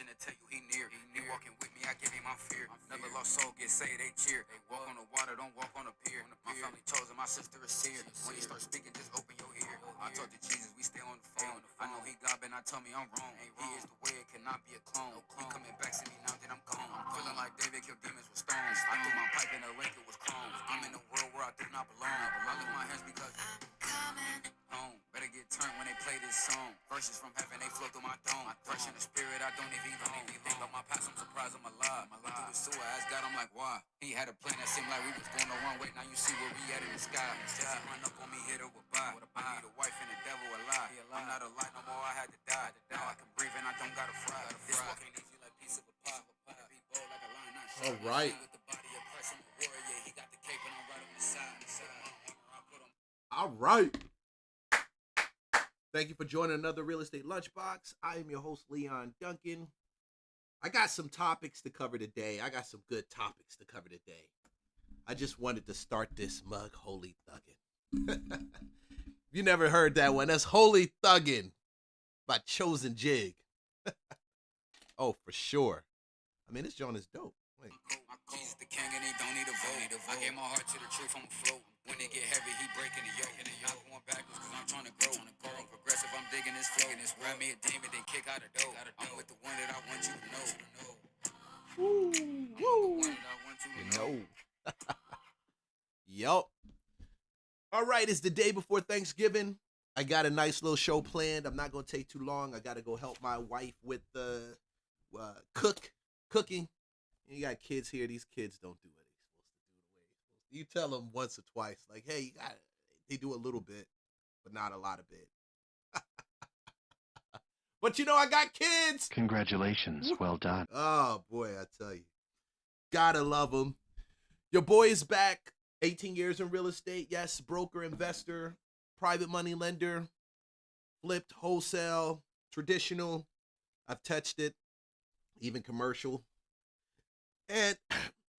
permission to tell you he near. He walking with me, I give him my fear. Never lost soul, get saved, they cheer. They walk on the water, don't walk on the pier. My family chosen, my sister is seared. When he start speaking, just open your ear. I told you Jesus, we stay on the phone. I know he God, but not tell me I'm wrong. He is the way, it cannot be a clone. He coming back, see me now that I'm gone. I'm feeling like David killed demons with stones. I threw my pipe in the lake, it was chrome. I'm in a world where I do not belong. I lift my hands because I'm coming home. Better get turned when they play this song. Verses from heaven, they flow through my dome. Fresh in the spirit, I don't even know. Think about my past, I'm surprised I'm alive. Went through the sewer, asked God, I'm like, why? He had a plan that seemed like we was going the wrong way. Now you see where we at in the sky. Just run up on me, hit her with bye. I need a wife and the devil a lie. I'm not a lie no more, I had to die. Now I can breathe and I don't gotta fry. This walk ain't easy like piece of a pie. Be bold like a lion, not shy. All right. With the body of Christ, I'm a warrior. He got the cape and I'm right on the side. All right. Thank you for joining another Real Estate Lunchbox. I am your host, Leon Duncan. I got some topics to cover today. I got some good topics to cover today. I just wanted to start this mug Holy Thuggin'. You never heard that one. That's Holy Thuggin' by Chosen Jig. Oh, for sure. I mean, this joint is dope. Wait. Jesus the king and he don't need a vote. I gave my heart to the truth, I'm afloat. When it get heavy, he breaking the yoke. Not going backwards cause I'm trying to grow. Growing progressive, I'm digging this flow. Grab me a demon, then kick out a dope. I'm with the one that I want you to know. Woo. You know. Yup. All right, it's the day before Thanksgiving. I got a nice little show planned. I'm not going to take too long. I got to go help my wife with the cooking. You got kids here. These kids don't do what they're supposed to do the way they're supposed to. You tell them once or twice, like, hey, you got it. They do a little bit, but not a lot of it. But you know, I got kids. Congratulations. Well done. Oh, boy, I tell you. Gotta love them. Your boy is back. 18 years in real estate. Yes, broker, investor, private money lender, flipped, wholesale, traditional. I've touched it, even commercial. And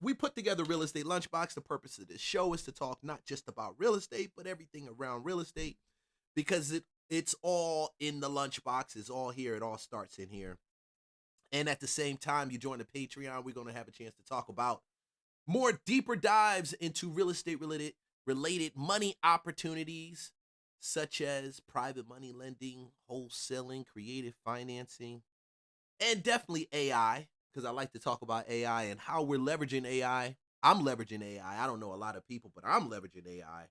we put together Real Estate Lunchbox. The purpose of this show is to talk not just about real estate, but everything around real estate, because it's all in the lunchbox. It's all here. It all starts in here. And at the same time, you join the Patreon, we're going to have a chance to talk about more deeper dives into real estate related money opportunities, such as private money lending, wholesaling, creative financing, and definitely AI, because I like to talk about AI and how we're leveraging AI. I'm leveraging AI. I don't know a lot of people, but I'm leveraging AI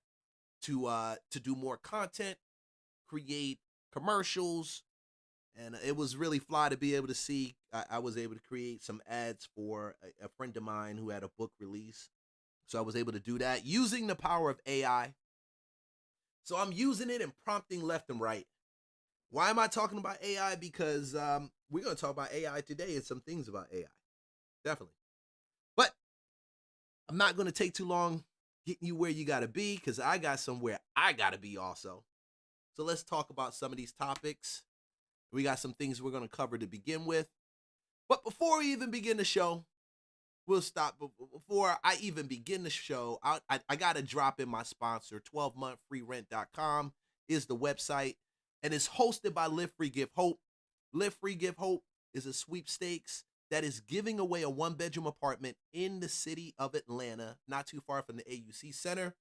to do more content, create commercials. And it was really fly to be able to see. I was able to create some ads for a friend of mine who had a book release. So I was able to do that using the power of AI. So I'm using it and prompting left and right. Why am I talking about AI? Because we're going to talk about AI today and some things about AI. Definitely. But I'm not going to take too long getting you where you got to be, because I got somewhere I got to be also. So let's talk about some of these topics. We got some things we're going to cover to begin with. But before we even begin the show, we'll stop. Before I even begin the show, I got to drop in my sponsor. 12monthfreerent.com is the website, and it's hosted by Live Free Give Hope. Live Free Give Hope is a sweepstakes that is giving away a one-bedroom apartment in the city of Atlanta, not too far from the AUC Center.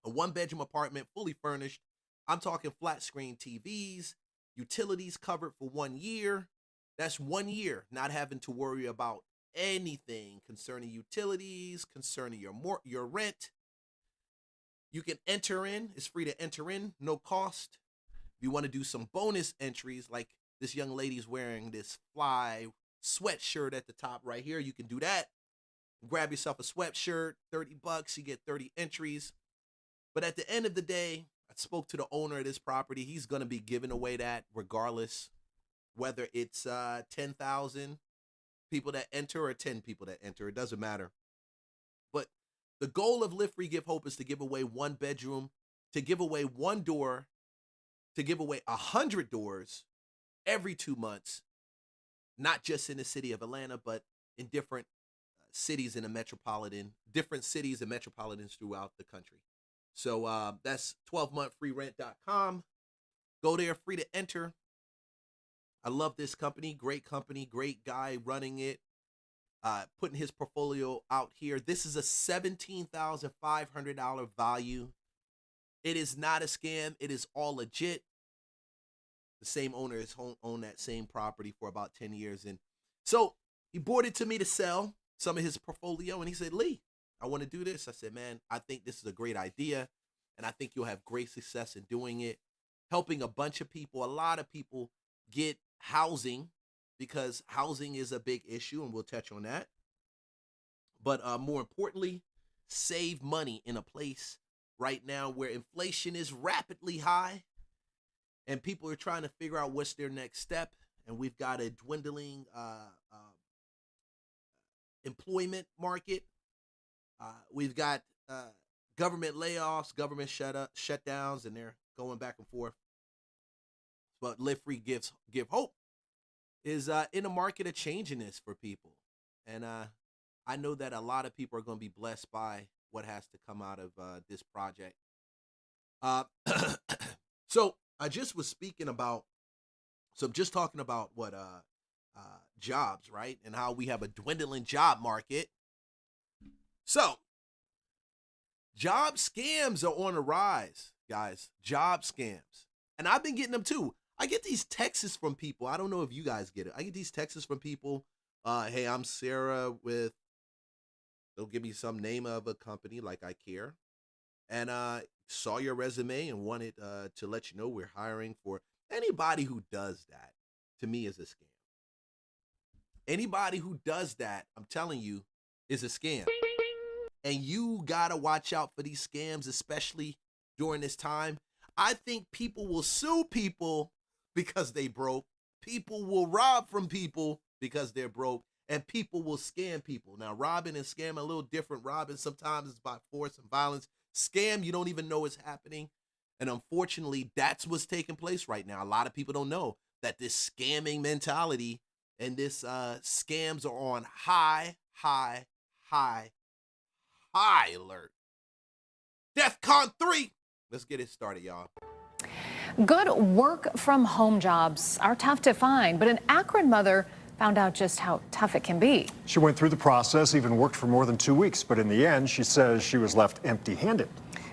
A one-bedroom apartment, fully furnished. I'm talking flat screen TVs, utilities covered for 1 year. That's 1 year, not having to worry about anything concerning utilities, concerning your rent. You can enter in. It's free to enter in, no cost. If you want to do some bonus entries, like this young lady's wearing this fly sweatshirt at the top right here, you can do that. Grab yourself a sweatshirt, $30, you get 30 entries. But at the end of the day, I spoke to the owner of this property. He's going to be giving away that regardless, whether it's 10,000 people that enter or 10 people that enter. It doesn't matter. But the goal of Live Free Give Hope is to give away one bedroom, to give away one door, to give away 100 doors every 2 months, not just in the city of Atlanta, but in different cities in the different cities and metropolitans throughout the country. So that's 12monthfreerent.com. Go there, free to enter. I love this company, great guy running it, putting his portfolio out here. This is a $17,500 value. It is not a scam. It is all legit. The same owner has owned that same property for about 10 years. And so he brought it to me to sell some of his portfolio. And he said, Lee, I want to do this. I said, man, I think this is a great idea. And I think you'll have great success in doing it, helping a bunch of people, a lot of people get housing, because housing is a big issue. And we'll touch on that. But more importantly, save money in a place right now where inflation is rapidly high and people are trying to figure out what's their next step. And we've got a dwindling employment market. We've got government layoffs, government shutdowns, and they're going back and forth. But Live Free Give Hope is in a market of changing this for people. And I know that a lot of people are going to be blessed by what has to come out of this project. So I just was speaking about, so I'm just talking about what jobs, right? And how we have a dwindling job market. So job scams are on the rise, guys. Job scams. And I've been getting them too. I get these texts from people. I don't know if you guys get it. I get these texts from people. Hey, I'm Sarah with, they'll give me some name of a company like I Care. And saw your resume and wanted to let you know we're hiring for. Anybody who does that, to me, is a scam. Anybody who does that, I'm telling you, is a scam. And you got to watch out for these scams, especially during this time. I think people will sue people because they broke. People will rob from people because they're broke. And people will scam people. Now, robbing and scamming are a little different. Robbing sometimes is by force and violence. Scam, you don't even know it's happening. And unfortunately, that's what's taking place right now. A lot of people don't know that this scamming mentality and this scams are on high alert. DEFCON 3. Let's get it started, y'all. Good work from home jobs are tough to find, but an Akron mother found out just how tough it can be. She went through the process, even worked for more than 2 weeks, but in the end, she says she was left empty-handed.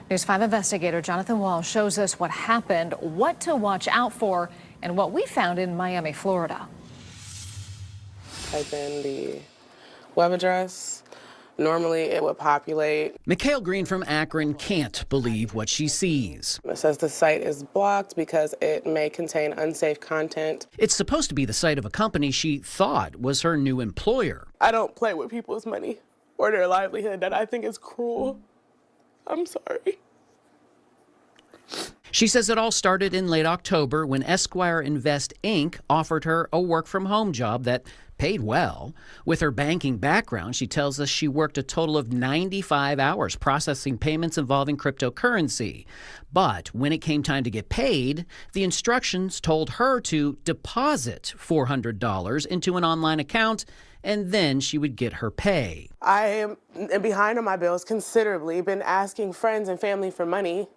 News 5 investigator Jonathan Wall shows us what happened, what to watch out for, and what we found in Miami, Florida. Type in the web address. Normally it would populate. Mikhail Green from Akron can't believe what she sees. It says the site is blocked because it may contain unsafe content. It's supposed to be the site of a company she thought was her new employer. I don't play with people's money or their livelihood. That I think is cruel. I'm sorry. She says it all started in late October when Esquire Invest Inc. offered her a work-from-home job that paid well. With her banking background, she tells us she worked a total of 95 hours processing payments involving cryptocurrency. But when it came time to get paid, the instructions told her to deposit $400 into an online account, and then she would get her pay. I am behind on my bills considerably, been asking friends and family for money.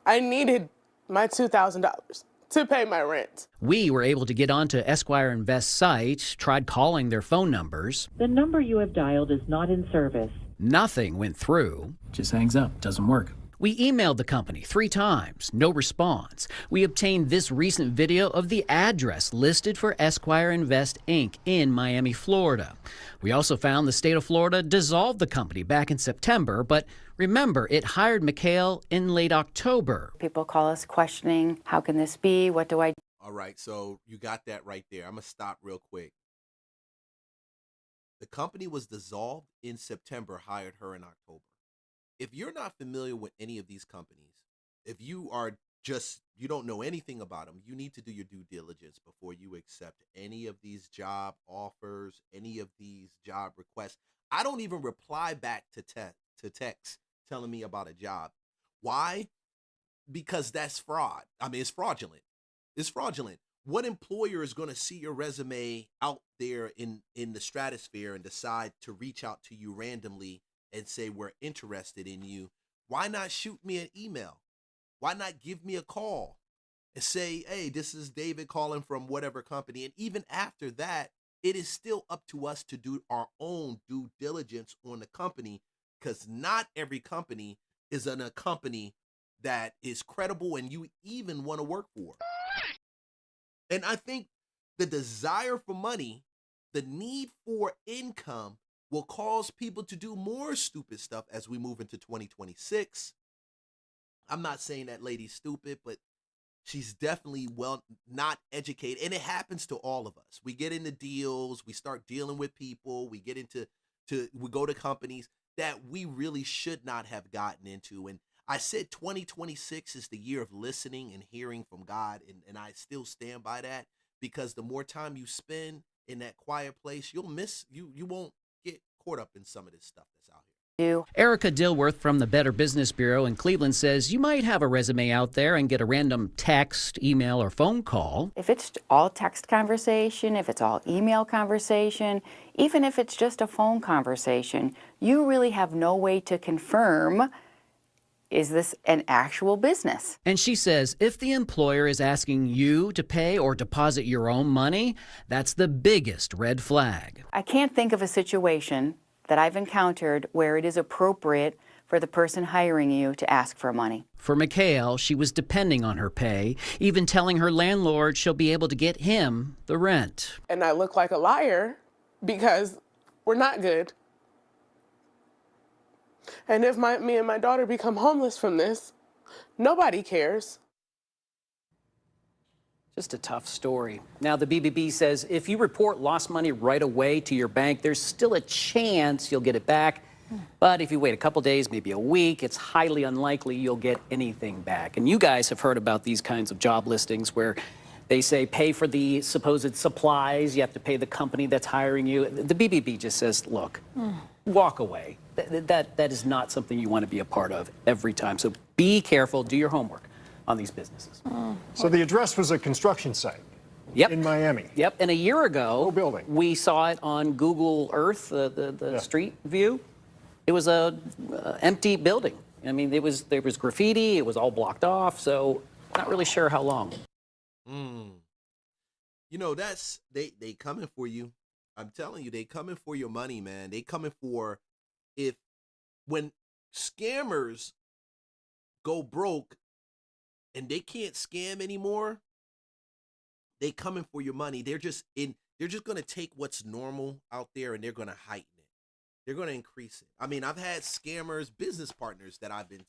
I needed my $2,000 to pay my rent. We were able to get onto Esquire Invest's site, tried calling their phone numbers. The number you have dialed is not in service. Nothing went through. Just hangs up, doesn't work. We emailed the company 3 times, no response. We obtained this recent video of the address listed for Esquire Invest Inc. in Miami, Florida. We also found the state of Florida dissolved the company back in September, but remember, it hired Mikhail in late October. People call us questioning, how can this be? What do I do? All right, so you got that right there. I'm going to stop real quick. The company was dissolved in September, hired her in October. If you're not familiar with any of these companies, if you are just, you don't know anything about them, you need to do your due diligence before you accept any of these job offers, any of these job requests. I don't even reply back to text telling me about a job. Why? Because that's fraud. I mean, it's fraudulent. It's fraudulent. What employer is going to see your resume out there in the stratosphere and decide to reach out to you randomly and say, we're interested in you? Why not shoot me an email? Why not give me a call? and say, hey, this is David calling from whatever company. And even after that, it is still up to us to do our own due diligence on the company, because not every company is a company that is credible and you even want to work for. And I think the desire for money, the need for income, will cause people to do more stupid stuff as we move into 2026. I'm not saying that lady's stupid, but she's definitely not educated, and it happens to all of us. We get into deals, we start dealing with people, we get into we go to companies that we really should not have gotten into. And I said 2026 is the year of listening and hearing from God, and I still stand by that, because the more time you spend in that quiet place, you won't get caught up in some of this stuff that's out here. Erica Dilworth from the Better Business Bureau in Cleveland says you might have a resume out there and get a random text, email, or phone call. If it's all text conversation, if it's all email conversation, even if it's just a phone conversation, you really have no way to confirm, is this an actual business? And she says if the employer is asking you to pay or deposit your own money, that's the biggest red flag. I can't think of a situation that I've encountered where it is appropriate for the person hiring you to ask for money. For Mikhail, she was depending on her pay, even telling her landlord she'll be able to get him the rent. And I look like a liar because we're not good. And if me and my daughter become homeless from this, nobody cares. Just a tough story. Now, the BBB says if you report lost money right away to your bank, there's still a chance you'll get it back. But if you wait a couple days, maybe a week, it's highly unlikely you'll get anything back. And you guys have heard about these kinds of job listings where they say pay for the supposed supplies, you have to pay the company that's hiring you. The BBB just says, look, walk away. That is not something you want to be a part of every time. So be careful, do your homework on these businesses. So the address was a construction site in Miami. Yep, and a year ago, building. we saw it on Google Earth, the street view. It was a empty building. I mean, there was graffiti, it was all blocked off, so not really sure how long. You know, that's they coming for you. I'm telling you, they coming for your money, man. They coming for, when scammers go broke and they can't scam anymore, they coming for your money. They're just gonna take what's normal out there and they're gonna heighten it. They're gonna increase it. I mean, I've had scammers, business partners that I've been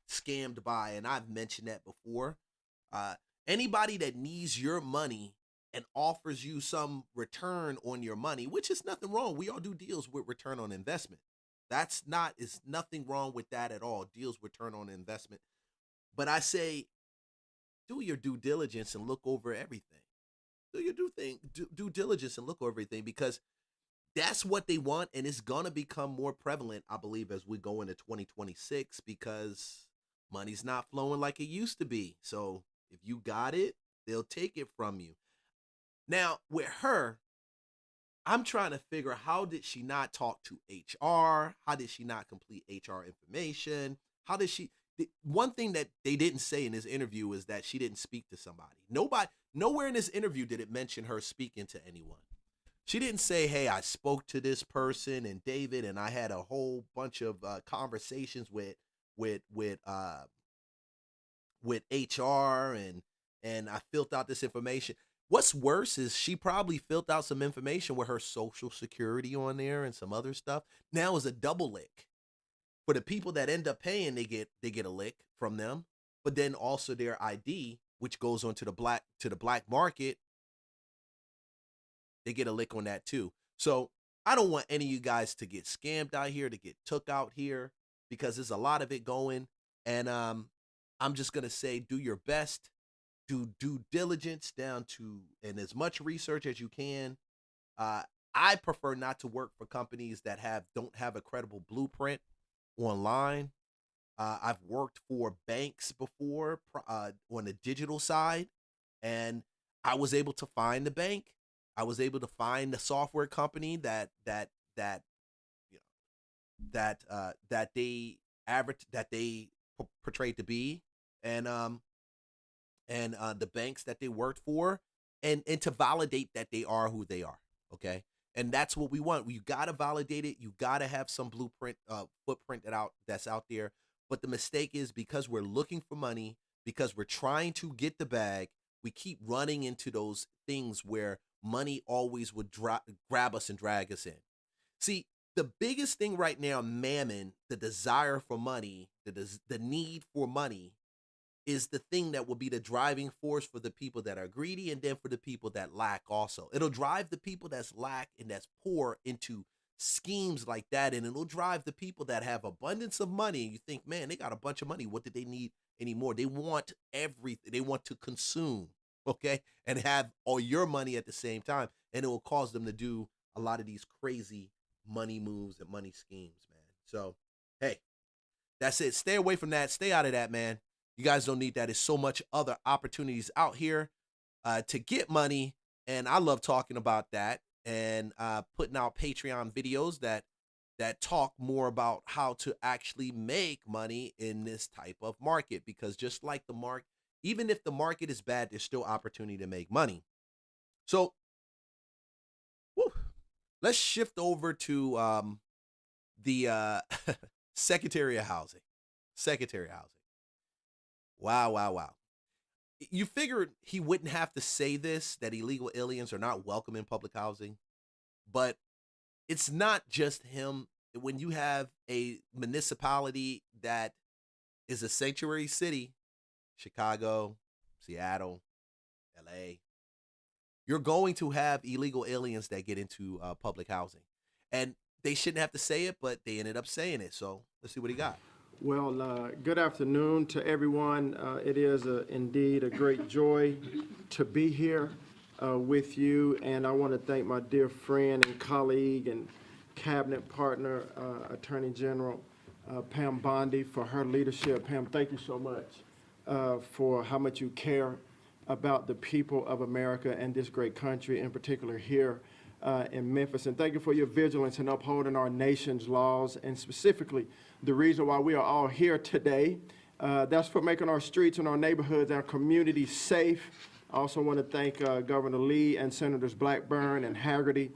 scammed by, and I've mentioned that before. Anybody that needs your money and offers you some return on your money, which is nothing wrong. We all do deals with return on investment. Is nothing wrong with that at all. Deals with return on investment. But I say, do your due diligence and look over everything. Do your due diligence and look over everything, because that's what they want, and it's gonna become more prevalent, I believe, as we go into 2026, because money's not flowing like it used to be. So if you got it, they'll take it from you. Now, with her, I'm trying to figure out, how did she not talk to HR? How did she not complete HR information? How did she... One thing that they didn't say in this interview is that she didn't speak to somebody. Nowhere in this interview did it mention her speaking to anyone. She didn't say, hey, I spoke to this person and David, and I had a whole bunch of conversations with HR, and I filled out this information. What's worse is she probably filled out some information with her social security on there and some other stuff. Now is a double lick. For the people that end up paying, they get a lick from them, but then also their ID, which goes onto the black market, they get a lick on that too. So I don't want any of you guys to get scammed out here, to get took out here, because there's a lot of it going. And I'm just gonna say, do your best, do due diligence down to, and as much research as you can. I prefer not to work for companies that don't have a credible blueprint online. I've worked for banks before on the digital side, and I was able to find the bank. I was able to find the software company that they portrayed to be, and and the banks that they worked for, and to validate that they are who they are. Okay, and that's what we want. You gotta validate it. You gotta have some blueprint, footprint that's out there. But the mistake is, because we're looking for money, because we're trying to get the bag, we keep running into those things where money always would grab us and drag us in. See, the biggest thing right now, mammon, the desire for money, the need for money, is the thing that will be the driving force for the people that are greedy, and then for the people that lack also. It'll drive the people that's lack and that's poor into schemes like that, and it'll drive the people that have abundance of money, and you think, man, they got a bunch of money. What do they need anymore? They want everything. They want to consume, okay, and have all your money at the same time, and it will cause them to do a lot of these crazy money moves and money schemes, man. So, hey, that's it. Stay away from that. Stay out of that, man. You guys don't need that. There's so much other opportunities out here to get money, and I love talking about that and putting out Patreon videos that talk more about how to actually make money in this type of market, because just like the market, even if the market is bad, there's still opportunity to make money. So, let's shift over to the Secretary of Housing. Secretary of Housing. Wow. You figured he wouldn't have to say this, that illegal aliens are not welcome in public housing, but it's not just him. When you have a municipality that is a sanctuary city, Chicago, Seattle, LA, you're going to have illegal aliens that get into public housing. And they shouldn't have to say it, but they ended up saying it. So let's see what he got. Well, good afternoon to everyone. It is indeed a great joy to be here with you, and I want to thank my dear friend and colleague and cabinet partner, Attorney General Pam Bondi, for her leadership. Pam, thank you so much for how much you care about the people of America and this great country, in particular here in Memphis. And thank you for your vigilance in upholding our nation's laws, and specifically the reason why we are all here today. That's for making our streets and our neighborhoods, our communities safe. I also want to thank Governor Lee and Senators Blackburn and Haggerty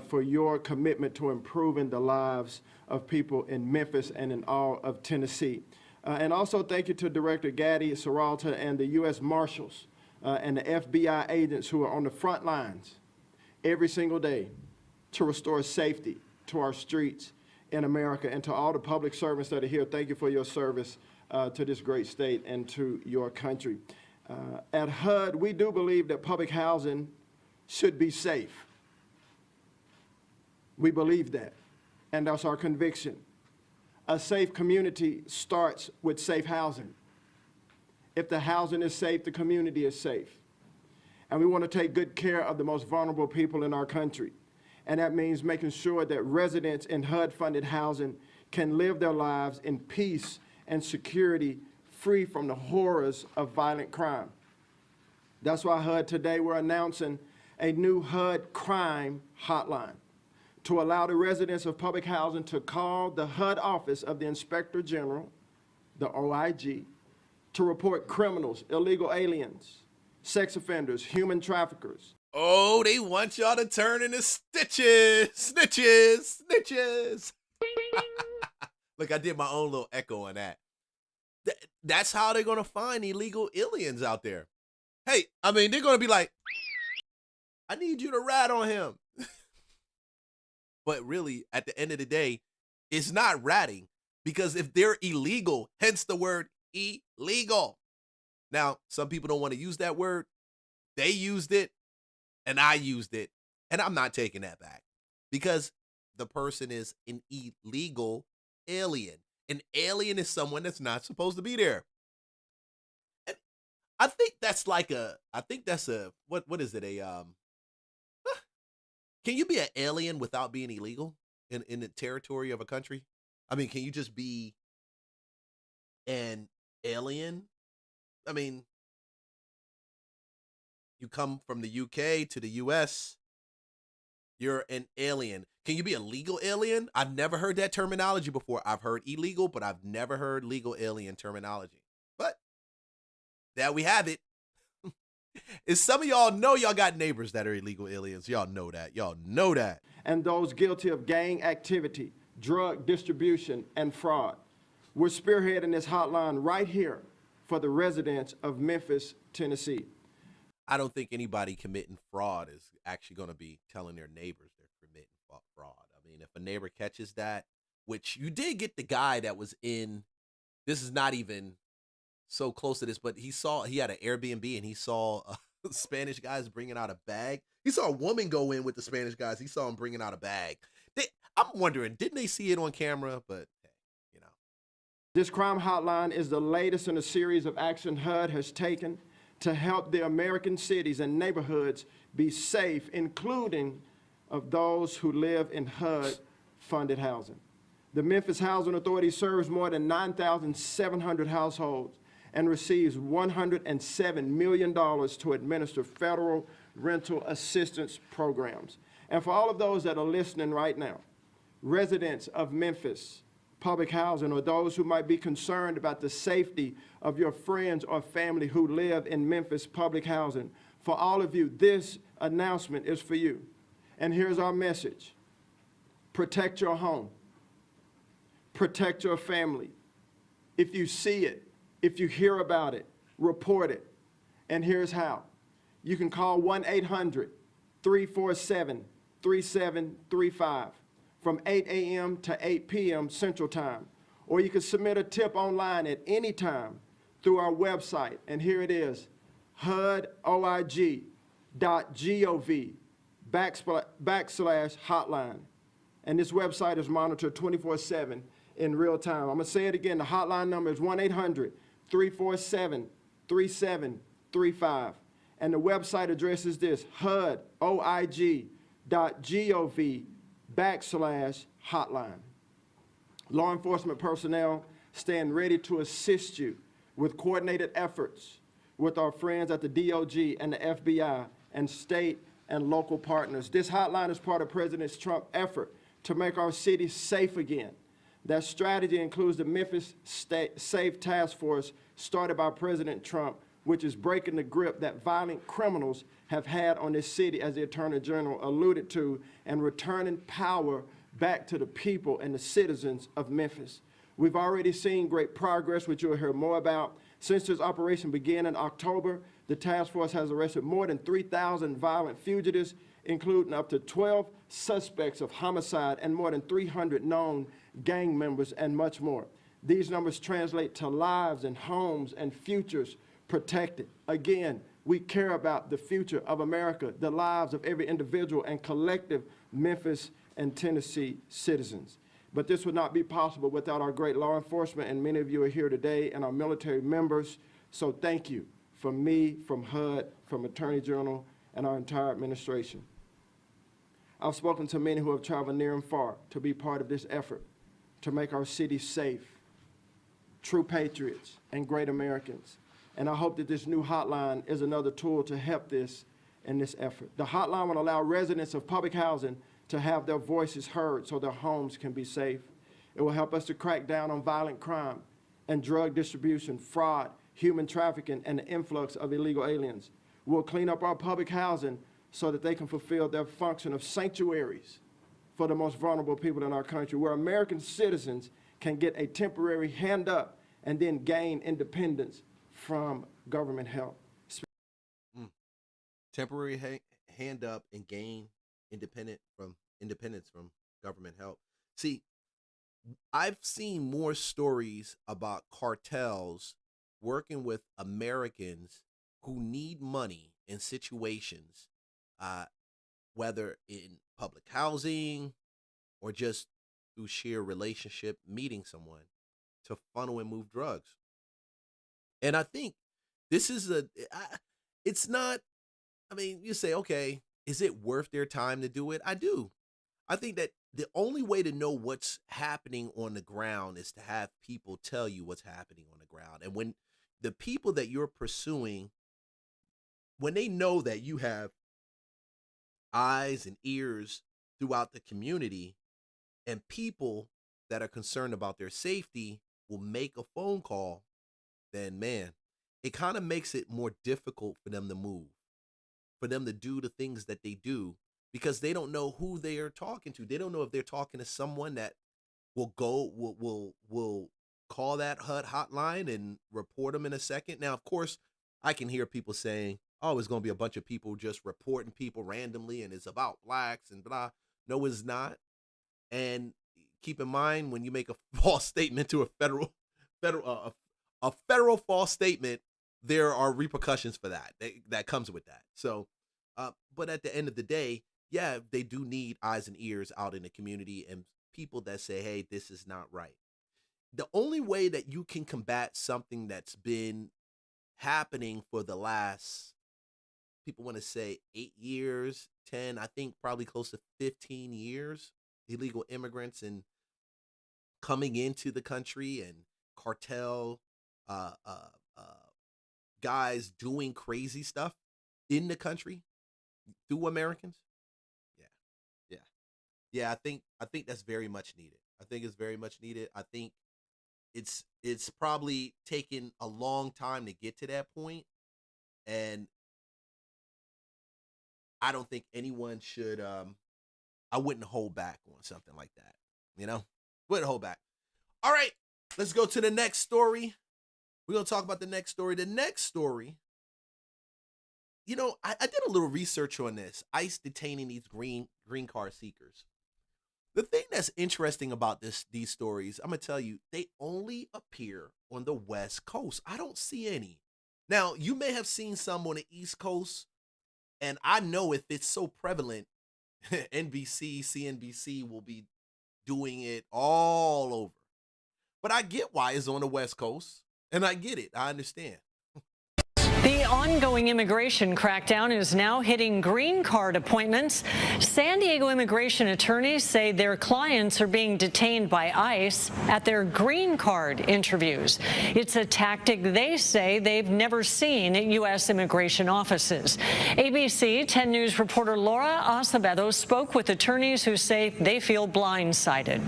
for your commitment to improving the lives of people in Memphis and in all of Tennessee. And also thank you to Director Gaddy, Serralta, and the U.S. Marshals and the FBI agents who are on the front lines every single day to restore safety to our streets in America. And to all the public servants that are here, thank you for your service to this great state and to your country. At HUD, we do believe that public housing should be safe. We believe that, and that's our conviction. A safe community starts with safe housing. If the housing is safe, the community is safe. And we want to take good care of the most vulnerable people in our country. And that means making sure that residents in HUD-funded housing can live their lives in peace and security, free from the horrors of violent crime. That's why HUD today, we're announcing a new HUD crime hotline to allow the residents of public housing to call the HUD office of the Inspector General, the OIG, to report criminals, illegal aliens, sex offenders, human traffickers. Oh, they want y'all to turn into snitches. Look, I did my own little echo on that. That's how they're going to find illegal aliens out there. Hey, I mean, they're going to be like, I need you to rat on him. But really, at the end of the day, it's not ratting, because if they're illegal, hence the word illegal. Now, some people don't want to use that word. They used it, and I used it, and I'm not taking that back, because the person is an illegal alien. An alien is someone that's not supposed to be there. And I think that's like what is it? Can you be an alien without being illegal in the territory of a country? I mean, can you just be an alien? I mean, you come from the UK to the US, you're an alien. Can you be a legal alien? I've never heard that terminology before. I've heard illegal, but I've never heard legal alien terminology. But there we have it. Is some of y'all know y'all got neighbors that are illegal aliens. Y'all know that. Y'all know that. And those guilty of gang activity, drug distribution, and fraud. We're spearheading this hotline right here for the residents of Memphis, Tennessee. I don't think anybody committing fraud is actually going to be telling their neighbors they're committing fraud. I mean, if a neighbor catches that, which you did get the guy that was in, this is not even so close to this, but he had an Airbnb and he saw Spanish guys bringing out a bag. He saw a woman go in with the Spanish guys. He saw them bringing out a bag. I'm wondering, didn't they see it on camera? But hey, you know. This crime hotline is the latest in a series of action HUD has taken to help the American cities and neighborhoods be safe, including of those who live in HUD-funded housing. The Memphis Housing Authority serves more than 9,700 households and receives $107 million to administer federal rental assistance programs. And for all of those that are listening right now, residents of Memphis public housing, or those who might be concerned about the safety of your friends or family who live in Memphis public housing, for all of you, this announcement is for you. And here's our message. Protect your home. Protect your family. If you see it, if you hear about it, report it. And here's how. You can call 1-800-347-3735 from 8 a.m. to 8 p.m. Central Time. Or you can submit a tip online at any time through our website. And here it is, HUDOIG.gov/hotline. And this website is monitored 24/7 in real time. I'm going to say it again. The hotline number is 1-800-347-3735. And the website address is this, HUDOIG.gov/hotline. Law enforcement personnel stand ready to assist you with coordinated efforts with our friends at the DOJ and the FBI and state and local partners. This hotline is part of President Trump's effort to make our city safe again. That strategy includes the Memphis Safe Task Force started by President Trump, which is breaking the grip that violent criminals have had on this city, as the Attorney General alluded to, and returning power back to the people and the citizens of Memphis. We've already seen great progress, which you'll hear more about. Since this operation began in October, the task force has arrested more than 3,000 violent fugitives, including up to 12 suspects of homicide and more than 300 known gang members and much more. These numbers translate to lives and homes and futures protected. Again, we care about the future of America, the lives of every individual and collective Memphis and Tennessee citizens. But this would not be possible without our great law enforcement, and many of you are here today, and our military members. So thank you from me, from HUD, from Attorney General, and our entire administration. I've spoken to many who have traveled near and far to be part of this effort to make our city safe, true patriots, and great Americans. And I hope that this new hotline is another tool to help this in this effort. The hotline will allow residents of public housing to have their voices heard so their homes can be safe. It will help us to crack down on violent crime and drug distribution, fraud, human trafficking, and the influx of illegal aliens. We'll clean up our public housing so that they can fulfill their function of sanctuaries for the most vulnerable people in our country, where American citizens can get a temporary hand up and then gain independence from government help. Temporary hand up and gain independence from government help. See, I've seen more stories about cartels working with Americans who need money in situations, whether in public housing or just through sheer relationship, meeting someone to funnel and move drugs. And I think this is it's not, I mean, you say, okay, is it worth their time to do it? I do. I think that the only way to know what's happening on the ground is to have people tell you what's happening on the ground. And when the people that you're pursuing, when they know that you have eyes and ears throughout the community, and people that are concerned about their safety will make a phone call, then man, it kind of makes it more difficult for them to move, for them to do the things that they do, because they don't know who they are talking to. They don't know if they're talking to someone that will call that HUD hotline and report them in a second. Now, of course, I can hear people saying, "Oh, it's going to be a bunch of people just reporting people randomly, and it's about blacks and blah." No, it's not. And keep in mind, when you make a false statement to a federal false statement, there are repercussions for that. That comes with that. So, but at the end of the day, yeah, they do need eyes and ears out in the community and people that say, "Hey, this is not right." The only way that you can combat something that's been happening for the last, people want to say 8 years, 10, I think probably close to 15 years, illegal immigrants and coming into the country and cartel guys doing crazy stuff in the country through Americans. Yeah. I think that's very much needed. I think it's very much needed. I think it's probably taken a long time to get to that point, and I don't think anyone should I wouldn't hold back on something like that. Wouldn't hold back. All right, let's go to the next story. We're gonna talk about the next story. The next story, I did a little research on this. ICE detaining these green card seekers. The thing that's interesting about these stories, I'm gonna tell you, they only appear on the West Coast. I don't see any. Now, you may have seen some on the East Coast, and I know if it's so prevalent, NBC, CNBC will be doing it all over. But I get why it's on the West Coast, and I get it. I understand. The ongoing immigration crackdown is now hitting green card appointments. San Diego immigration attorneys say their clients are being detained by ICE at their green card interviews. It's a tactic they say they've never seen at U.S. immigration offices. ABC 10 News reporter Laura Acevedo spoke with attorneys who say they feel blindsided.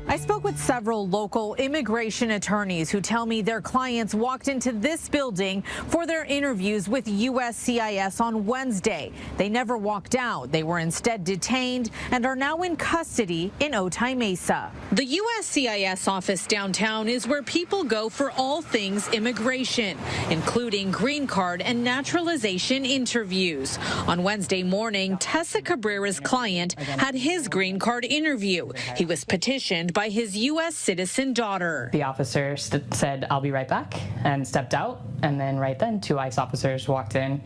I spoke with several local immigration attorneys who tell me their clients walked into this building for their interviews with USCIS on Wednesday. They never walked out. They were instead detained and are now in custody in Otay Mesa. The USCIS office downtown is where people go for all things immigration, including green card and naturalization interviews. On Wednesday morning, Tessa Cabrera's client had his green card interview. He was petitioned by his U.S. citizen daughter. The officer said, "I'll be right back," and stepped out. And then right then, 2 ICE officers walked in.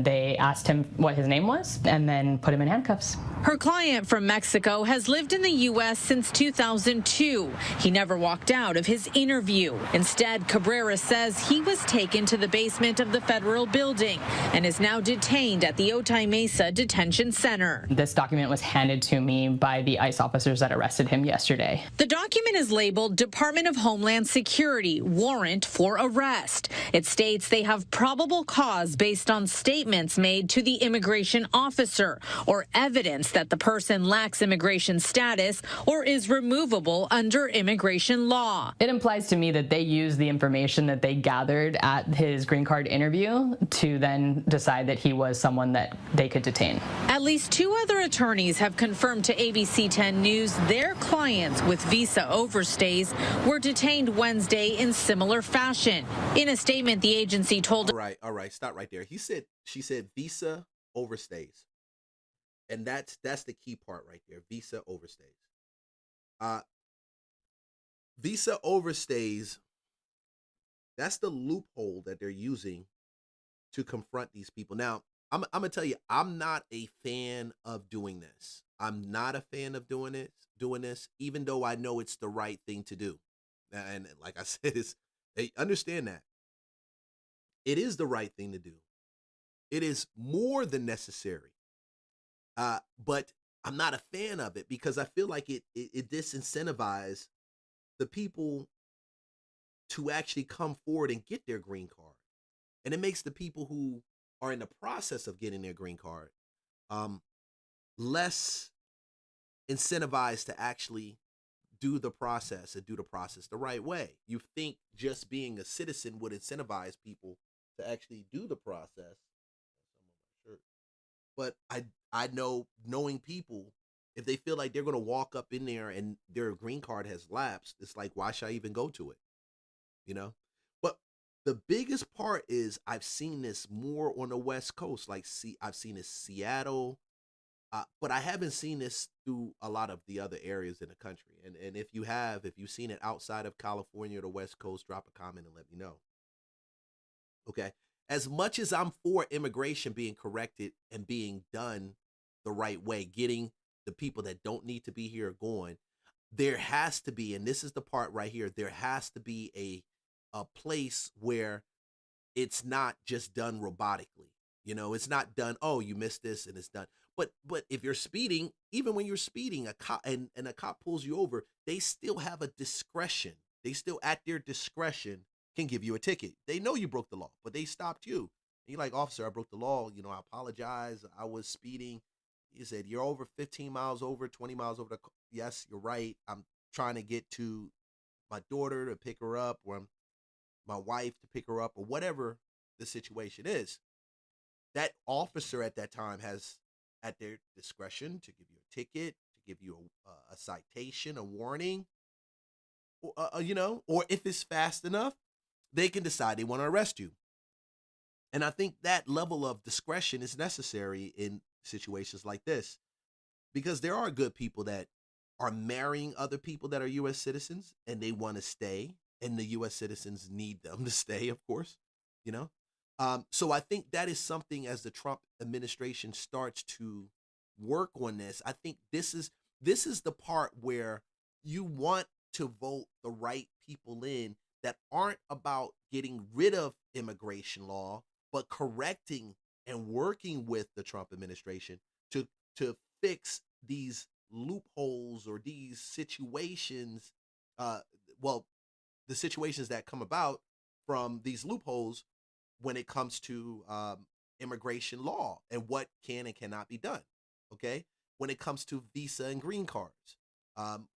They asked him what his name was and then put him in handcuffs. Her client from Mexico has lived in the U.S. since 2002. He never walked out of his interview. Instead, Cabrera says he was taken to the basement of the federal building and is now detained at the Otay Mesa Detention Center. This document was handed to me by the ICE officers that arrested him yesterday. The document is labeled Department of Homeland Security Warrant for Arrest. It states they have probable cause based on statements made to the immigration officer or evidence that the person lacks immigration status or is removable under immigration law. It implies to me that they used the information that they gathered at his green card interview to then decide that he was someone that they could detain. At least 2 other attorneys have confirmed to ABC 10 News their clients with visa overstays were detained Wednesday in similar fashion. In a statement, the agency told... All right, stop right there. She said visa overstays. And that's the key part right there. Visa overstays. Visa overstays, that's the loophole that they're using to confront these people. Now, I'm going to tell you, I'm not a fan of doing this. I'm not a fan of doing this, even though I know it's the right thing to do. And like I said, understand that. It is the right thing to do. It is more than necessary. But I'm not a fan of it because I feel like it disincentivizes the people to actually come forward and get their green card. And it makes the people who are in the process of getting their green card less incentivized to actually do the process and do the process the right way. You think just being a citizen would incentivize people to actually do the process. But I know, knowing people, if they feel like they're going to walk up in there and their green card has lapsed, it's like, why should I even go to it? You know? But the biggest part is I've seen this more on the West Coast. Like, I've seen this Seattle, but I haven't seen this through a lot of the other areas in the country. And if you've seen it outside of California or the West Coast, drop a comment and let me know. Okay. As much as I'm for immigration being corrected and being done the right way, getting the people that don't need to be here going, there has to be, and this is the part right here, there has to be a place where it's not just done robotically. You know, it's not done, oh, you missed this and it's done. But if you're speeding, even when you're speeding, a cop and a cop pulls you over, they still have a discretion. They still, at their discretion, can give you a ticket. They know you broke the law, but they stopped you. And you're like, officer, I broke the law. You know, I apologize. I was speeding. He said, you're over 15 miles over, 20 miles over. Yes, you're right. I'm trying to get to my daughter to pick her up, or my wife to pick her up, or whatever the situation is. That officer at that time has at their discretion to give you a ticket, to give you a citation, a warning, or, you know, or if it's fast enough, they can decide they want to arrest you. And I think that level of discretion is necessary in situations like this, because there are good people that are marrying other people that are U.S. citizens and they want to stay, and the U.S. citizens need them to stay, of course, you know. So I think that is something, as the Trump administration starts to work on this, I think this is the part where you want to vote the right people in that aren't about getting rid of immigration law, but correcting and working with the Trump administration to fix these loopholes or these situations, the situations that come about from these loopholes when it comes to immigration law and what can and cannot be done, okay? When it comes to visa and green cards,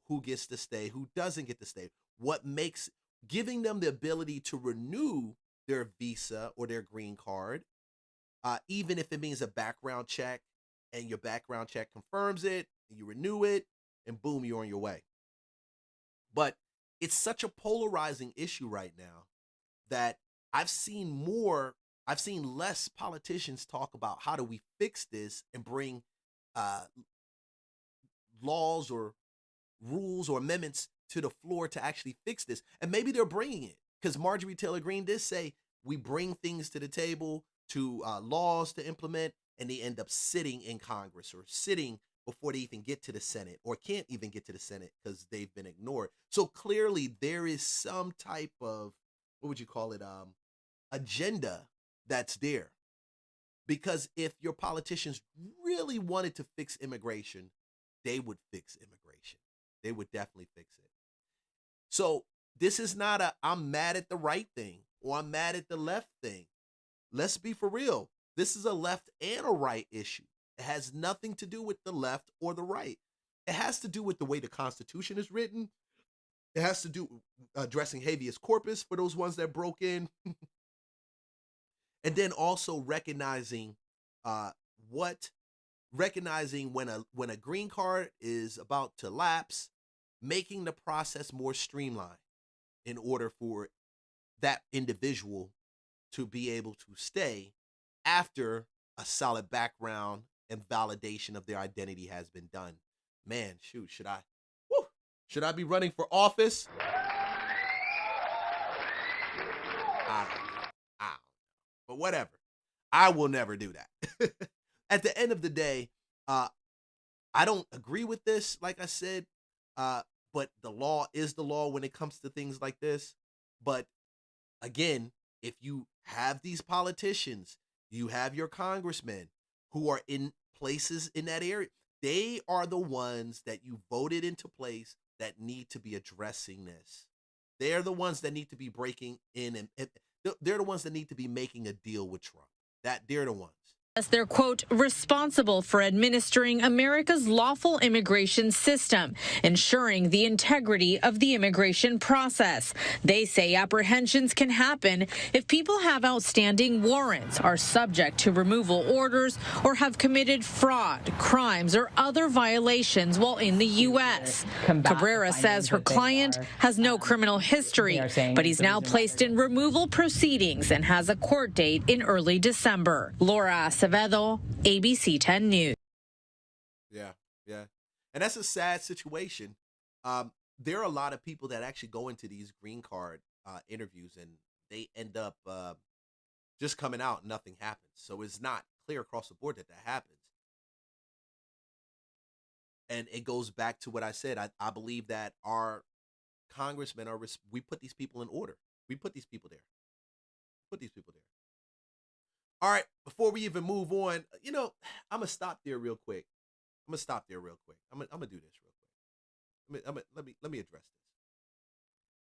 who gets to stay, who doesn't get to stay, what makes, giving them the ability to renew their visa or their green card, even if it means a background check, and your background check confirms it, and you renew it, and boom, you're on your way. But it's such a polarizing issue right now that I've seen less politicians talk about how do we fix this and bring laws or rules or amendments to the floor to actually fix this. And maybe they're bringing it, because Marjorie Taylor Greene did say we bring things to the table, to laws to implement, and they end up sitting in Congress or sitting before they even get to the Senate, or can't even get to the Senate because they've been ignored. So clearly there is some type of, what would you call it, agenda that's there. Because if your politicians really wanted to fix immigration, they would fix immigration. They would definitely fix it. So this is not a I'm mad at the right thing or I'm mad at the left thing. Let's be for real. This is a left and a right issue. It has nothing to do with the left or the right. It has to do with the way the Constitution is written. It has to do addressing habeas corpus for those ones that broke in. And then also recognizing when a green card is about to lapse, making the process more streamlined in order for that individual to be able to stay after a solid background and validation of their identity has been done. Man, shoot, should I be running for office? I don't know. But whatever. I will never do that. At the end of the day, I don't agree with this, like I said, but the law is the law when it comes to things like this. But again, if you have these politicians, you have your congressmen who are in places in that area, they are the ones that you voted into place that need to be addressing this. They're the ones that need to be breaking in, and they're the ones that need to be making a deal with Trump. They're the ones. They're, quote, responsible for administering America's lawful immigration system, ensuring the integrity of the immigration process. They say apprehensions can happen if people have outstanding warrants, are subject to removal orders, or have committed fraud, crimes, or other violations while in the U.S. Cabrera says her client has no criminal history, but he's now placed in removal proceedings and has a court date in early December. Laura Acevedo, ABC 10 News. Yeah. And that's a sad situation. There are a lot of people that actually go into these green card interviews and they end up just coming out and nothing happens. So it's not clear across the board that happens. And it goes back to what I said. I believe that our congressmen we put these people in order. We put these people there. All right, before we even move on, I'm gonna stop there real quick. I'm gonna do this real quick. Let me address this.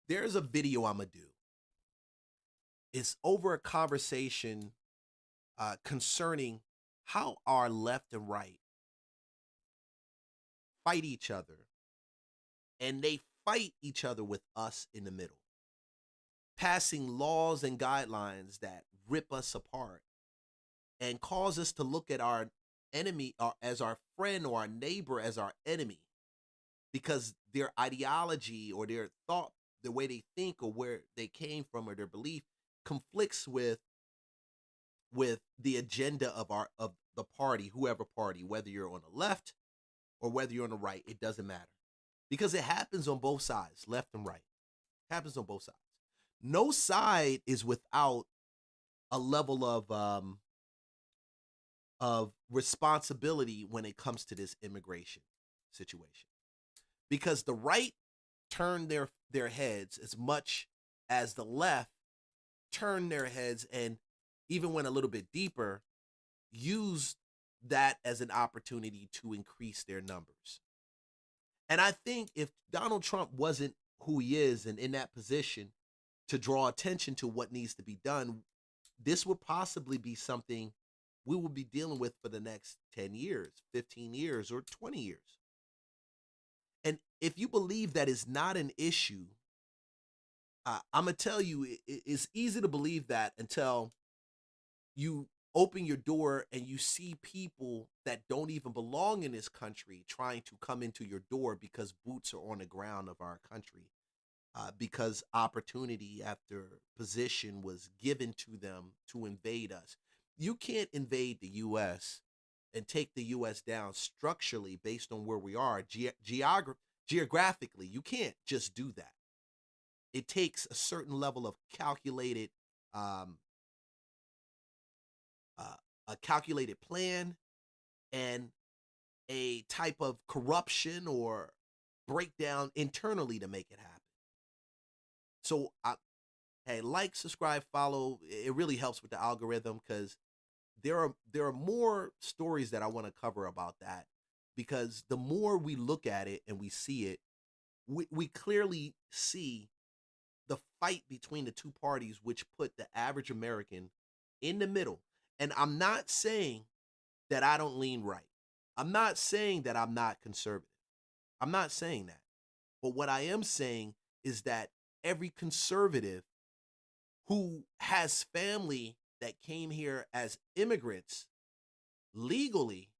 There's a video I'm gonna do. It's over a conversation concerning how our left and right fight each other, and they fight each other with us in the middle, passing laws and guidelines that rip us apart and cause us to look at our enemy as our friend or our neighbor as our enemy, because their ideology or their thought, the way they think or where they came from or their belief conflicts with the agenda of the party, whoever party, whether you're on the left or whether you're on the right, it doesn't matter, because it happens on both sides, left and right. It happens on both sides. No side is without a level of responsibility when it comes to this immigration situation, because the right turn their heads as much as the left turn their heads, and even went a little bit deeper, use that as an opportunity to increase their numbers. And I think if Donald Trump wasn't who he is and in that position to draw attention to what needs to be done, this would possibly be something we will be dealing with for the next 10 years, 15 years, or 20 years. And if you believe that is not an issue, I'm going to tell you, it's easy to believe that until you open your door and you see people that don't even belong in this country trying to come into your door because boots are on the ground of our country, because opportunity after position was given to them to invade us. You can't invade the U.S. and take the U.S. down structurally based on where we are, geographically. You can't just do that. It takes a certain level of calculated a calculated plan and a type of corruption or breakdown internally to make it happen. So, hey, like, subscribe, follow. It really helps with the algorithm, because there are more stories that I want to cover about that, because the more we look at it and we see it, we clearly see the fight between the two parties, which put the average American in the middle. And I'm not saying that I don't lean right. I'm not saying that I'm not conservative. I'm not saying that. But what I am saying is that every conservative who has family that came here as immigrants legally,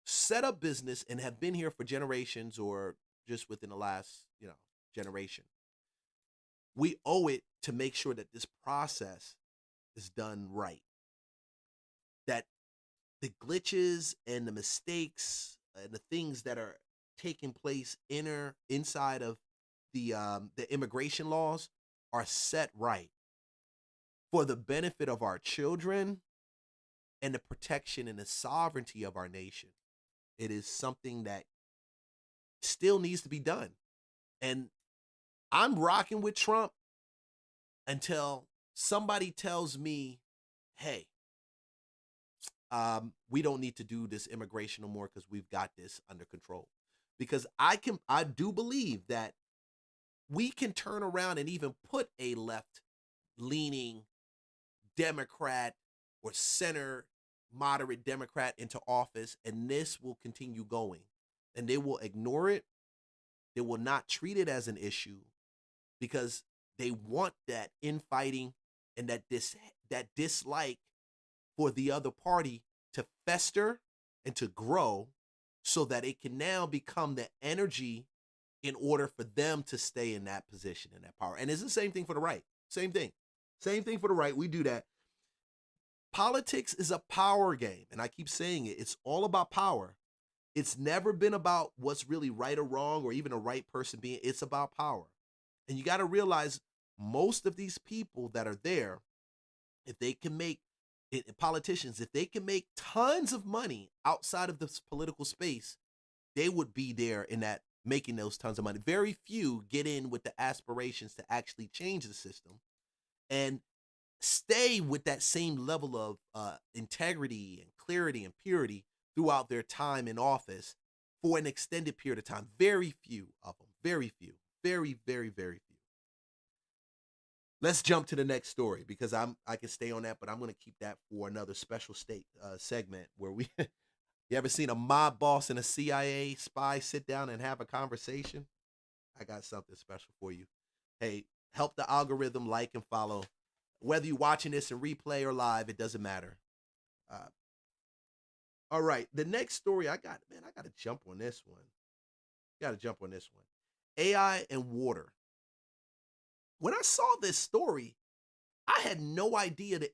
set up business, and have been here for generations or just within the last, generation, we owe it to make sure that this process is done right. That the glitches and the mistakes and the things that are taking place inside of the immigration laws are set right for the benefit of our children and the protection and the sovereignty of our nation. It is something that still needs to be done. And I'm rocking with Trump until somebody tells me, hey, we don't need to do this immigration no more because we've got this under control. Because I do believe that we can turn around and even put a left-leaning Democrat or center moderate Democrat into office, and this will continue going. And they will ignore it. They will not treat it as an issue because they want that infighting and that dislike for the other party to fester and to grow so that it can now become the energy in order for them to stay in that position and that power. And it's the same thing for the right. Same thing. Same thing for the right. We do that. Politics is a power game, and I keep saying it. It's all about power. It's never been about what's really right or wrong or even a right person being. It's about power. And you got to realize most of these people that are there, if they can make politicians, if they can make tons of money outside of this political space, they would be there in that making those tons of money. Very few get in with the aspirations to actually change the system and stay with that same level of integrity and clarity and purity throughout their time in office for an extended period of time. Very few of them. Very few. Very, very, very few. Let's jump to the next story because I can stay on that, but I'm going to keep that for another special state segment where we. You ever seen a mob boss and a CIA spy sit down and have a conversation? I got something special for you. Hey, help the algorithm, like and follow. Whether you're watching this in replay or live, it doesn't matter. All right, the next story I got to jump on this one. AI and water. When I saw this story, I had no idea the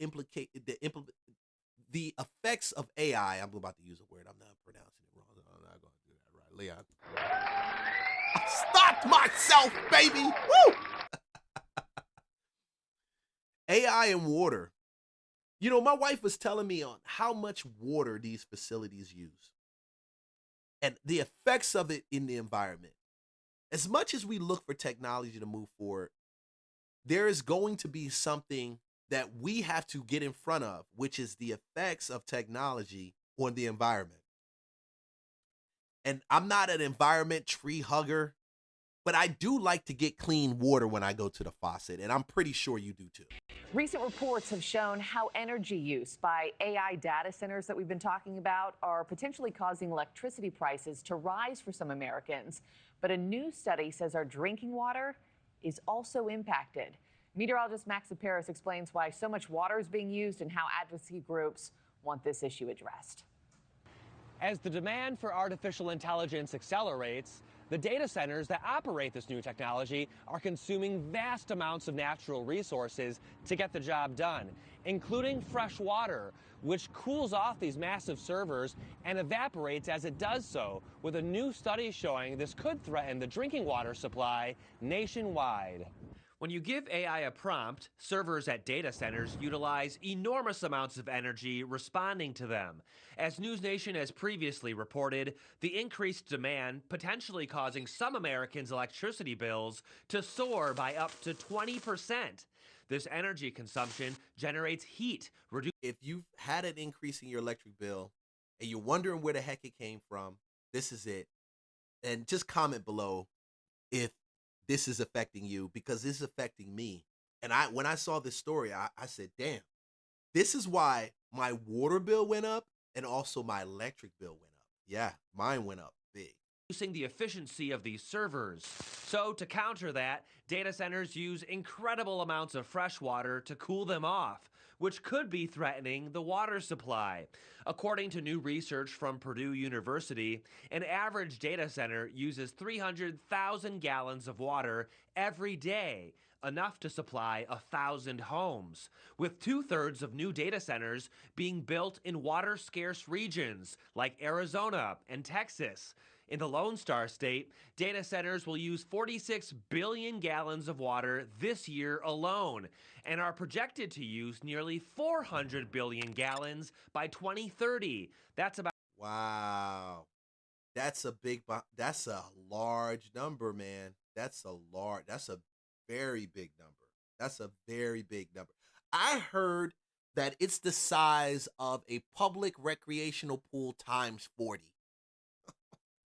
effects of AI. I'm about to use a word. I'm not pronouncing it wrong. I'm not going to do that right. Leon. I stopped myself, baby. Woo! AI and water. You know, my wife was telling me on how much water these facilities use and the effects of it in the environment. As much as we look for technology to move forward, there is going to be something that we have to get in front of, which is the effects of technology on the environment. And I'm not an environment tree hugger, but I do like to get clean water when I go to the faucet, and I'm pretty sure you do too. Recent reports have shown how energy use by AI data centers that we've been talking about are potentially causing electricity prices to rise for some Americans. But a new study says our drinking water is also impacted. Meteorologist Max Paris explains why so much water is being used and how advocacy groups want this issue addressed. As the demand for artificial intelligence accelerates, the data centers that operate this new technology are consuming vast amounts of natural resources to get the job done, including fresh water, which cools off these massive servers and evaporates as it does so, with a new study showing this could threaten the drinking water supply nationwide. When you give AI a prompt, servers at data centers utilize enormous amounts of energy responding to them. As News Nation has previously reported, the increased demand potentially causing some Americans' electricity bills to soar by up to 20%. This energy consumption generates heat. If you've had an increase in your electric bill and you're wondering where the heck it came from, this is it. And just comment below if this is affecting you, because this is affecting me. And when I saw this story, I said, damn, this is why my water bill went up and also my electric bill went up. Yeah, mine went up big. Reducing the efficiency of these servers. So to counter that, data centers use incredible amounts of fresh water to cool them off, which could be threatening the water supply. According to new research from Purdue University, an average data center uses 300,000 gallons of water every day, enough to supply 1,000 homes, with 2/3 of new data centers being built in water-scarce regions like Arizona and Texas. In the Lone Star State, data centers will use 46 billion gallons of water this year alone and are projected to use nearly 400 billion gallons by 2030. That's about... Wow. That's a large number, man. That's a very big number. That's a very big number. I heard that it's the size of a public recreational pool times 40.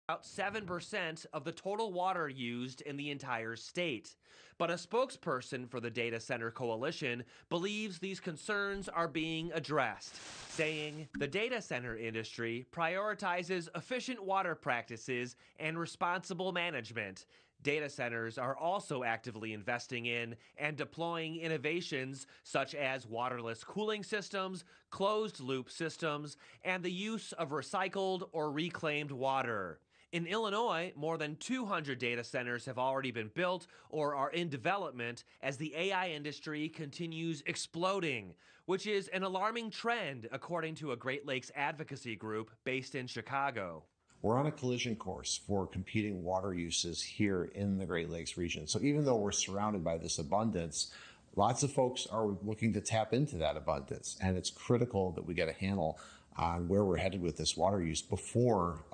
about 7% of the total water used in the entire state. But a spokesperson for the Data Center Coalition believes these concerns are being addressed, saying the data center industry prioritizes efficient water practices and responsible management. Data centers are also actively investing in and deploying innovations such as waterless cooling systems, closed-loop systems, and the use of recycled or reclaimed water. In Illinois, more than 200 data centers have already been built or are in development as the AI industry continues exploding, which is an alarming trend according to a Great Lakes advocacy group based in Chicago. We're on a collision course for competing water uses here in the Great Lakes region. So even though we're surrounded by this abundance, lots of folks are looking to tap into that abundance. And it's critical that we get a handle on where we're headed with this water use before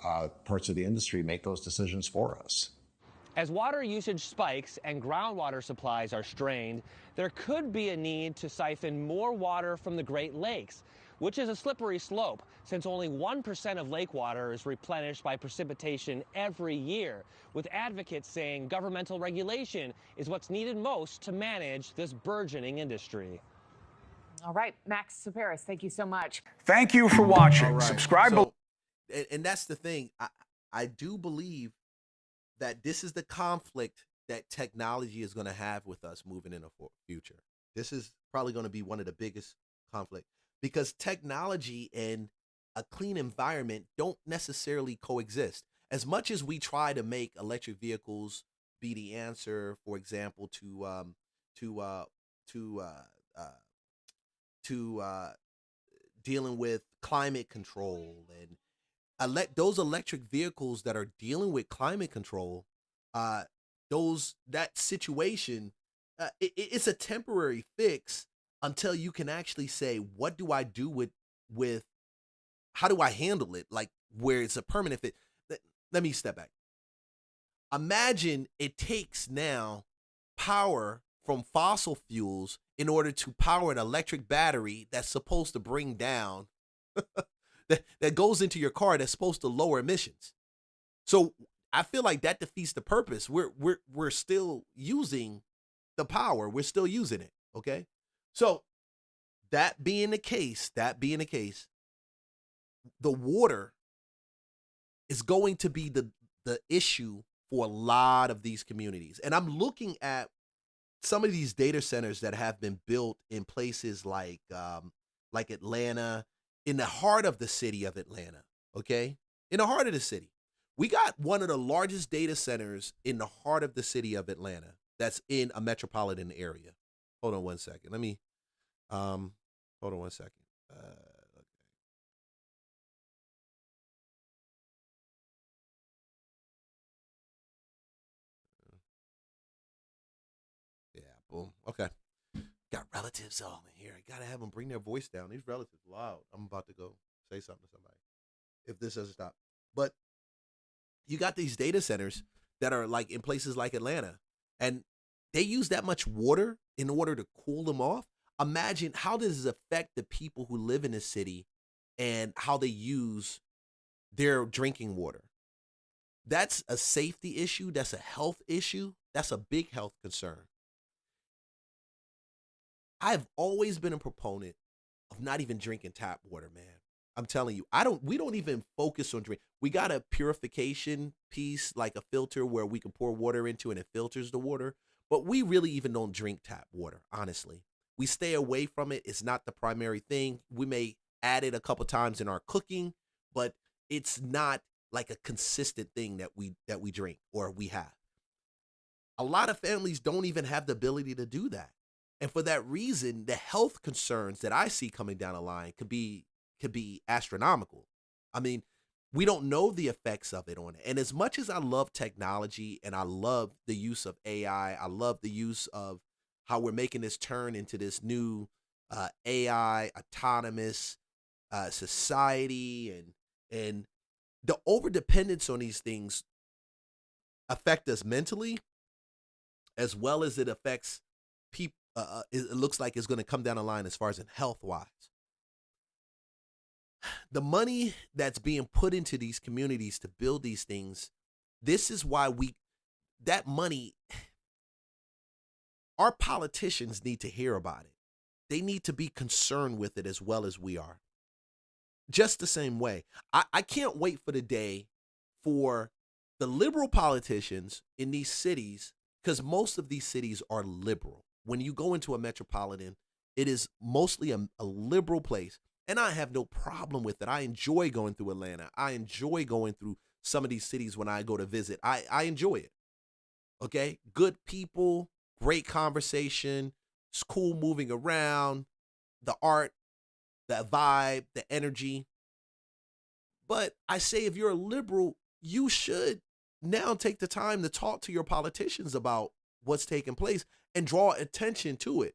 parts of the industry make those decisions for us. As water usage spikes and groundwater supplies are strained, there could be a need to siphon more water from the Great Lakes, which is a slippery slope since only 1% of lake water is replenished by precipitation every year, with advocates saying governmental regulation is what's needed most to manage this burgeoning industry. All right, Max Superis, thank you so much. Thank you for watching. All right. Subscribe. So, and that's the thing. I do believe that this is the conflict that technology is going to have with us moving in the future. This is probably going to be one of the biggest conflicts because technology and a clean environment don't necessarily coexist. As much as we try to make electric vehicles be the answer, for example, to dealing with climate control and those electric vehicles that are dealing with climate control, that situation, it's a temporary fix until you can actually say, what do I do with how do I handle it? Like where it's a permanent fix. Let me step back. Imagine it takes now power from fossil fuels in order to power an electric battery that's supposed to bring down that goes into your car that's supposed to lower emissions. So I feel like that defeats the purpose. We're still using the power. We're still using it. Okay. So that being the case, the water is going to be the issue for a lot of these communities. And I'm looking at some of these data centers that have been built in places like Atlanta, in the heart of the city of Atlanta, okay? In the heart of the city. We got one of the largest data centers in the heart of the city of Atlanta that's in a metropolitan area. Hold on one second. Let me, hold on one second. Okay. Yeah, boom. Okay. Got relatives on here. I gotta have them bring their voice down. These relatives loud. I'm about to go say something to somebody if this doesn't stop. But you got these data centers that are like in places like Atlanta, and they use that much water in order to cool them off. Imagine how does this affect the people who live in the city and how they use their drinking water. That's a safety issue. That's a health issue. That's a big health concern. I've always been a proponent of not even drinking tap water, man. I'm telling you, we don't even focus on drink. We got a purification piece, like a filter where we can pour water into and it filters the water, but we really even don't drink tap water, honestly. We stay away from it. It's not the primary thing. We may add it a couple times in our cooking, but it's not like a consistent thing that we drink or we have. A lot of families don't even have the ability to do that. And for that reason, the health concerns that I see coming down the line could be astronomical. I mean, we don't know the effects of it on it. And as much as I love technology and I love the use of AI, I love the use of how we're making this turn into this new AI autonomous society, and the overdependence on these things affect us mentally as well as it affects people. It looks like it's going to come down the line as far as in health wise. the money that's being put into these communities to build these things, this is why that money, our politicians need to hear about it. They need to be concerned with it as well as we are. Just the same way. I can't wait for the day for the liberal politicians in these cities, because most of these cities are liberal. When you go into a metropolitan, it is mostly a liberal place. And I have no problem with it. I enjoy going through Atlanta. I enjoy going through some of these cities when I go to visit. I enjoy it. Okay? Good people, great conversation. It's cool moving around, the art, the vibe, the energy. But I say if you're a liberal, you should now take the time to talk to your politicians about what's taking place and draw attention to it.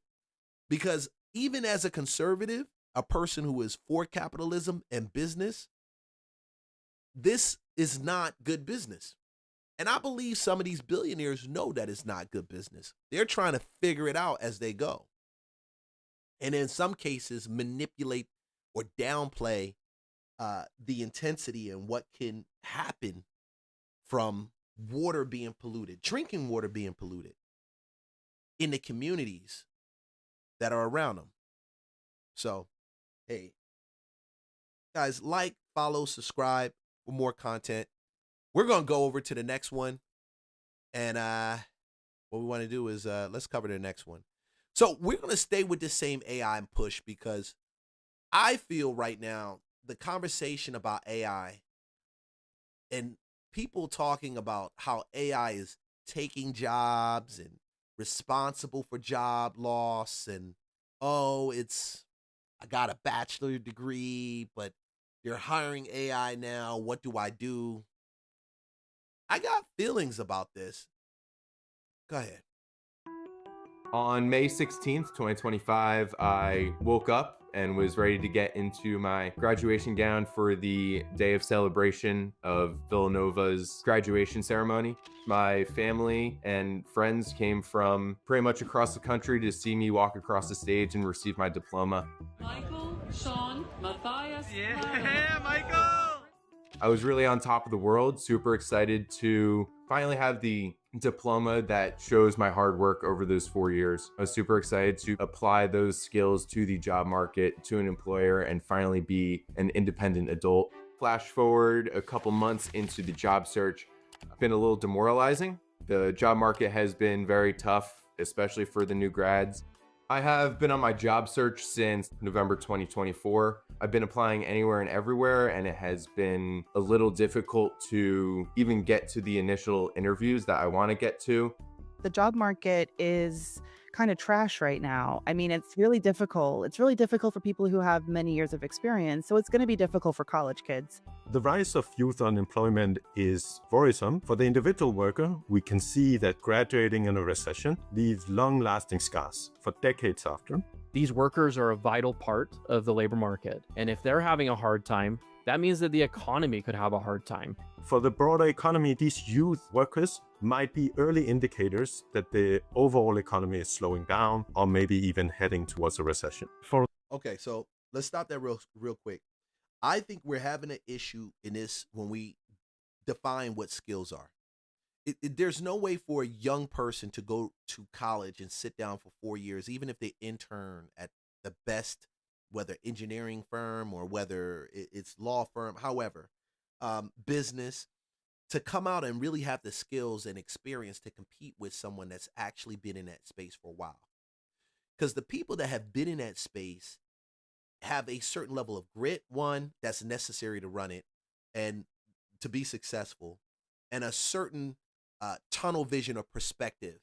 Because even as a conservative, a person who is for capitalism and business, this is not good business. And I believe some of these billionaires know that it's not good business. They're trying to figure it out as they go. And in some cases, manipulate or downplay the intensity and what can happen from water being polluted, drinking water being polluted in the communities that are around them. So, hey, guys, like, follow, subscribe for more content. We're going to go over to the next one. And what we want to do is let's cover the next one. So we're going to stay with the same AI push because I feel right now the conversation about AI and people talking about how AI is taking jobs and responsible for job loss and, oh, I got a bachelor degree, but they're hiring AI now. What do I do? I got feelings about this. Go ahead. On May 16th, 2025, I woke up and was ready to get into my graduation gown for the day of celebration of Villanova's graduation ceremony. My family and friends came from pretty much across the country to see me walk across the stage and receive my diploma. Michael, Sean, Matthias. Yeah, Michael! I was really on top of the world, super excited to finally have the diploma that shows my hard work over those 4 years. I was super excited to apply those skills to the job market, to an employer, and finally be an independent adult. Flash forward a couple months into the job search, it's been a little demoralizing. The job market has been very tough, especially for the new grads. I have been on my job search since November 2024. I've been applying anywhere and everywhere, and it has been a little difficult to even get to the initial interviews that I want to get to. The job market is kind of trash right now. I mean, it's really difficult. It's really difficult for people who have many years of experience, so it's going to be difficult for college kids. The rise of youth unemployment is worrisome. For the individual worker, we can see that graduating in a recession leaves long-lasting scars for decades after. These workers are a vital part of the labor market, and if they're having a hard time, that means that the economy could have a hard time. For the broader economy, these youth workers might be early indicators that the overall economy is slowing down or maybe even heading towards a recession. Okay, so let's stop that real quick. I think we're having an issue in this when we define what skills are. There's no way for a young person to go to college and sit down for 4 years, even if they intern at the best, whether engineering firm or whether it's law firm, however, business, to come out and really have the skills and experience to compete with someone that's actually been in that space for a while. Because the people that have been in that space have a certain level of grit, one, that's necessary to run it and to be successful, and a certain tunnel vision or perspective.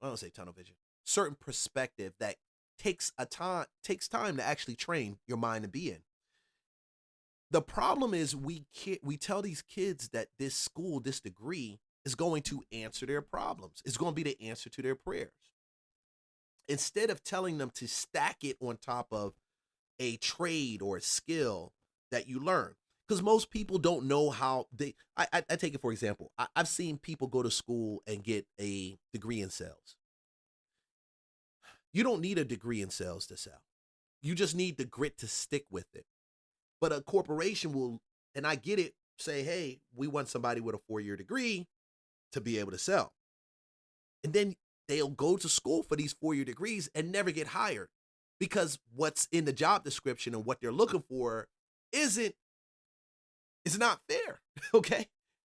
I don't say tunnel vision, certain perspective that takes time to actually train your mind to be in. The problem is we tell these kids that this school, this degree is going to answer their problems. It's going to be the answer to their prayers. Instead of telling them to stack it on top of a trade or a skill that you learn. Because most people don't know how I take it for example. I've seen people go to school and get a degree in sales. You don't need a degree in sales to sell. You just need the grit to stick with it. But a corporation will, and I get it, say, hey, we want somebody with a 4-year degree to be able to sell. And then they'll go to school for these 4-year degrees and never get hired because what's in the job description and what they're looking for it's not fair, okay?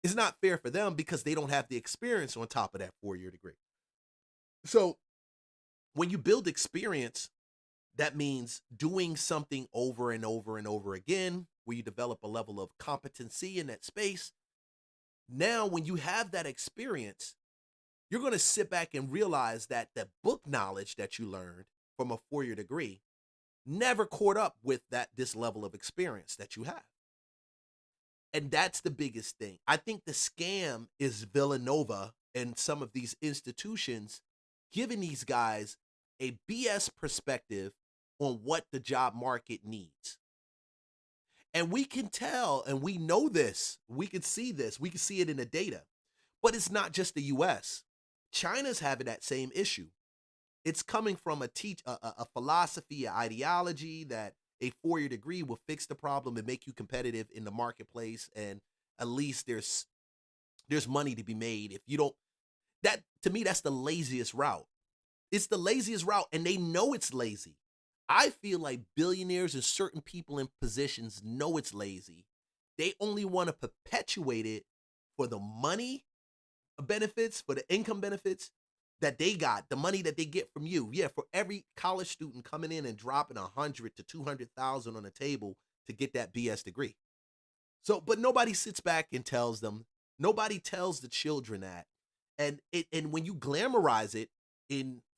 It's not fair for them because they don't have the experience on top of that 4-year degree. So when you build experience, that means doing something over and over and over again, where you develop a level of competency in that space. Now, when you have that experience, you're going to sit back and realize that the book knowledge that you learned from a 4-year degree never caught up with this level of experience that you have. And that's the biggest thing. I think the scam is Villanova and some of these institutions giving these guys a BS perspective on what the job market needs. And we can tell, and we know this, we can see this, we can see it in the data. But it's not just the US. China's having that same issue. It's coming from a philosophy, an ideology that a 4-year degree will fix the problem and make you competitive in the marketplace, and at least there's money to be made. If you don't, that to me, that's the laziest route. It's the laziest route, and they know it's lazy. I feel like billionaires and certain people in positions know it's lazy. They only want to perpetuate it for the money benefits, for the income benefits that they got, the money that they get from you. Yeah, for every college student coming in and dropping 100 to 200,000 on the table to get that BS degree. So, but nobody sits back and tells them. Nobody tells the children that. And when you glamorize it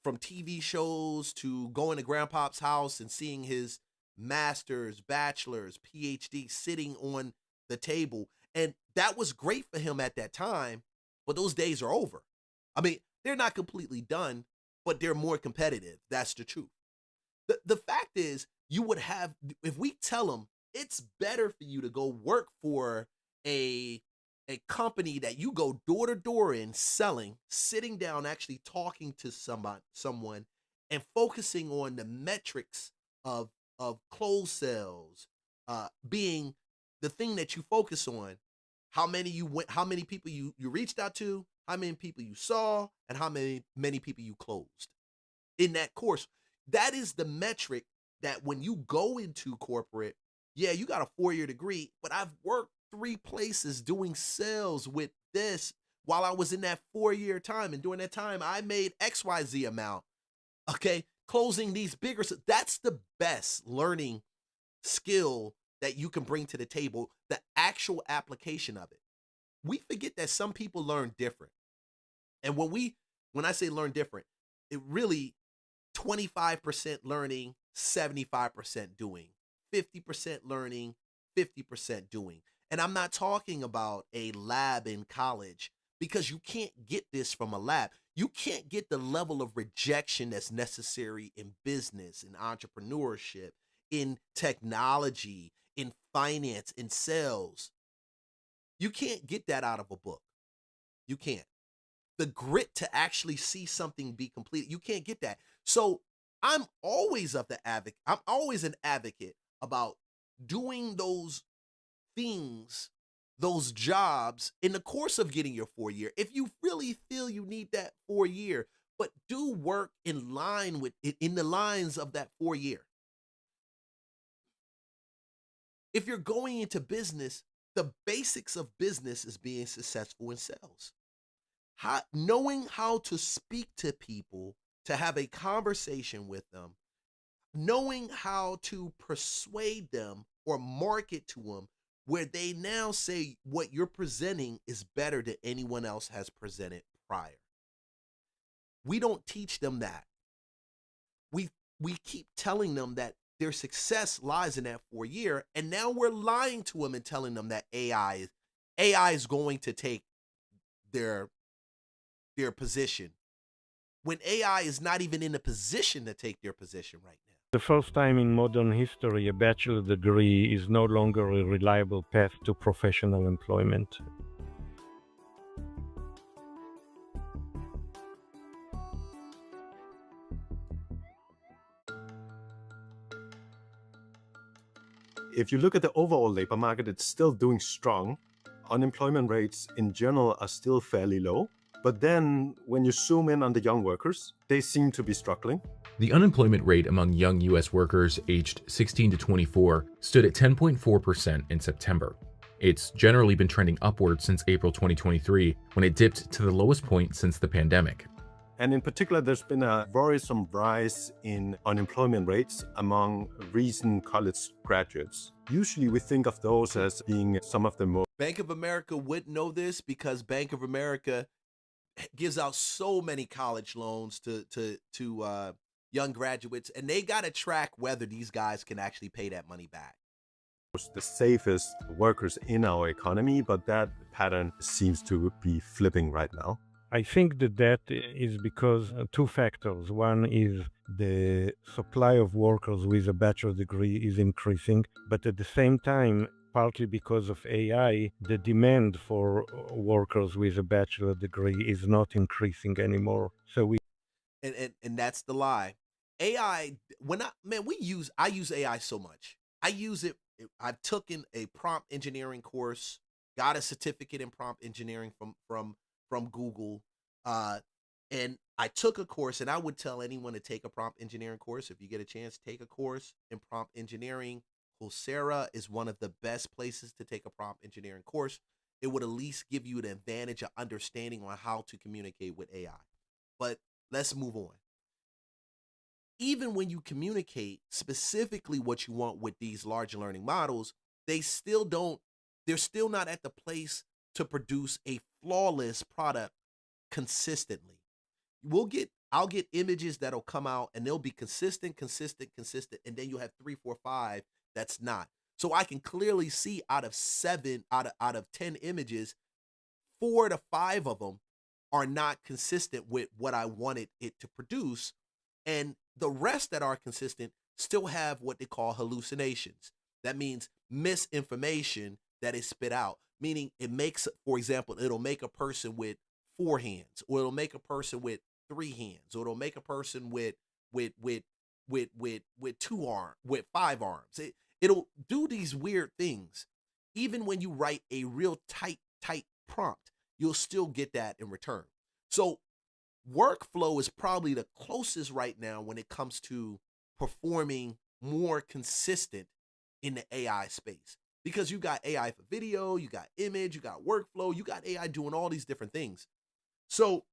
from TV shows to going to grandpa's house and seeing his master's, bachelor's, PhD sitting on the table, and that was great for him at that time, but those days are over. I mean, they're not completely done, but they're more competitive. That's the truth. The fact is, you would have, if we tell them it's better for you to go work for a company that you go door to door in selling, sitting down, actually talking to someone and focusing on the metrics of closed sales, being the thing that you focus on, how many people you reached out to, how many people you saw, and how many people you closed in that course. That is the metric that when you go into corporate, yeah, you got a 4-year degree, but I've worked 3 places doing sales with this while I was in that 4-year time. And during that time, I made XYZ amount. Okay. Closing these bigger. That's the best learning skill that you can bring to the table, the actual application of it. We forget that some people learn different. And when I say learn different, it really 25% learning, 75% doing, 50% learning, 50% doing. And I'm not talking about a lab in college, because you can't get this from a lab. You can't get the level of rejection that's necessary in business, in entrepreneurship, in technology, in finance, in sales. You can't get that out of a book. You can't. The grit to actually see something be completed, you can't get that. So I'm always an advocate about doing those things, those jobs in the course of getting your 4-year. If you really feel you need that 4-year, but do work in line with it, in the lines of that 4-year. If you're going into business, the basics of business is being successful in sales. Knowing how to speak to people, to have a conversation with them, knowing how to persuade them or market to them where they now say what you're presenting is better than anyone else has presented prior. We don't teach them that. We keep telling them that their success lies in that 4-year, and now we're lying to them and telling them that AI is going to take their position, when AI is not even in a position to take their position right now. The first time in modern history, a bachelor degree is no longer a reliable path to professional employment. If you look at the overall labor market, it's still doing strong. Unemployment rates in general are still fairly low. But then when you zoom in on the young workers, they seem to be struggling. The unemployment rate among young U.S. workers aged 16 to 24 stood at 10.4% in September. It's generally been trending upward since April 2023, when it dipped to the lowest point since the pandemic. And in particular, there's been a worrisome rise in unemployment rates among recent college graduates. Usually we think of those as being some of the most... Bank of America wouldn't know this because Bank of America gives out so many college loans to young graduates, and they got to track whether these guys can actually pay that money back. The safest workers in our economy, but that pattern seems to be flipping right now. I think that is because two factors. One is the supply of workers with a bachelor's degree is increasing, but at the same time, partly because of AI, the demand for workers with a bachelor's degree is not increasing anymore. So we and that's the lie. AI, I use AI so much. I use it. I've taken a prompt engineering course, got a certificate in prompt engineering from Google, and I took a course, and I would tell anyone to take a prompt engineering course. If you get a chance, take a course in prompt engineering. Coursera is one of the best places to take a prompt engineering course. It would at least give you an advantage of understanding on how to communicate with AI. But let's move on. Even when you communicate specifically what you want with these large language models, they're still not at the place to produce a flawless product consistently. I'll get images that'll come out and they'll be consistent, and then you'll have 3, 4, 5 that's not. So I can clearly see out of 10 images, 4 to 5 of them are not consistent with what I wanted it to produce. And the rest that are consistent still have what they call hallucinations. That means misinformation that is spit out, meaning it makes, for example, it'll make a person with 4 hands, or it'll make a person with 3 hands, or it'll make a person with 2 arms, with 5 arms. It'll do these weird things. Even when you write a real tight prompt, you'll still get that in return. So workflow is probably the closest right now when it comes to performing more consistent in the AI space, because you got AI for video, you got image, you got workflow, you got AI doing all these different things. So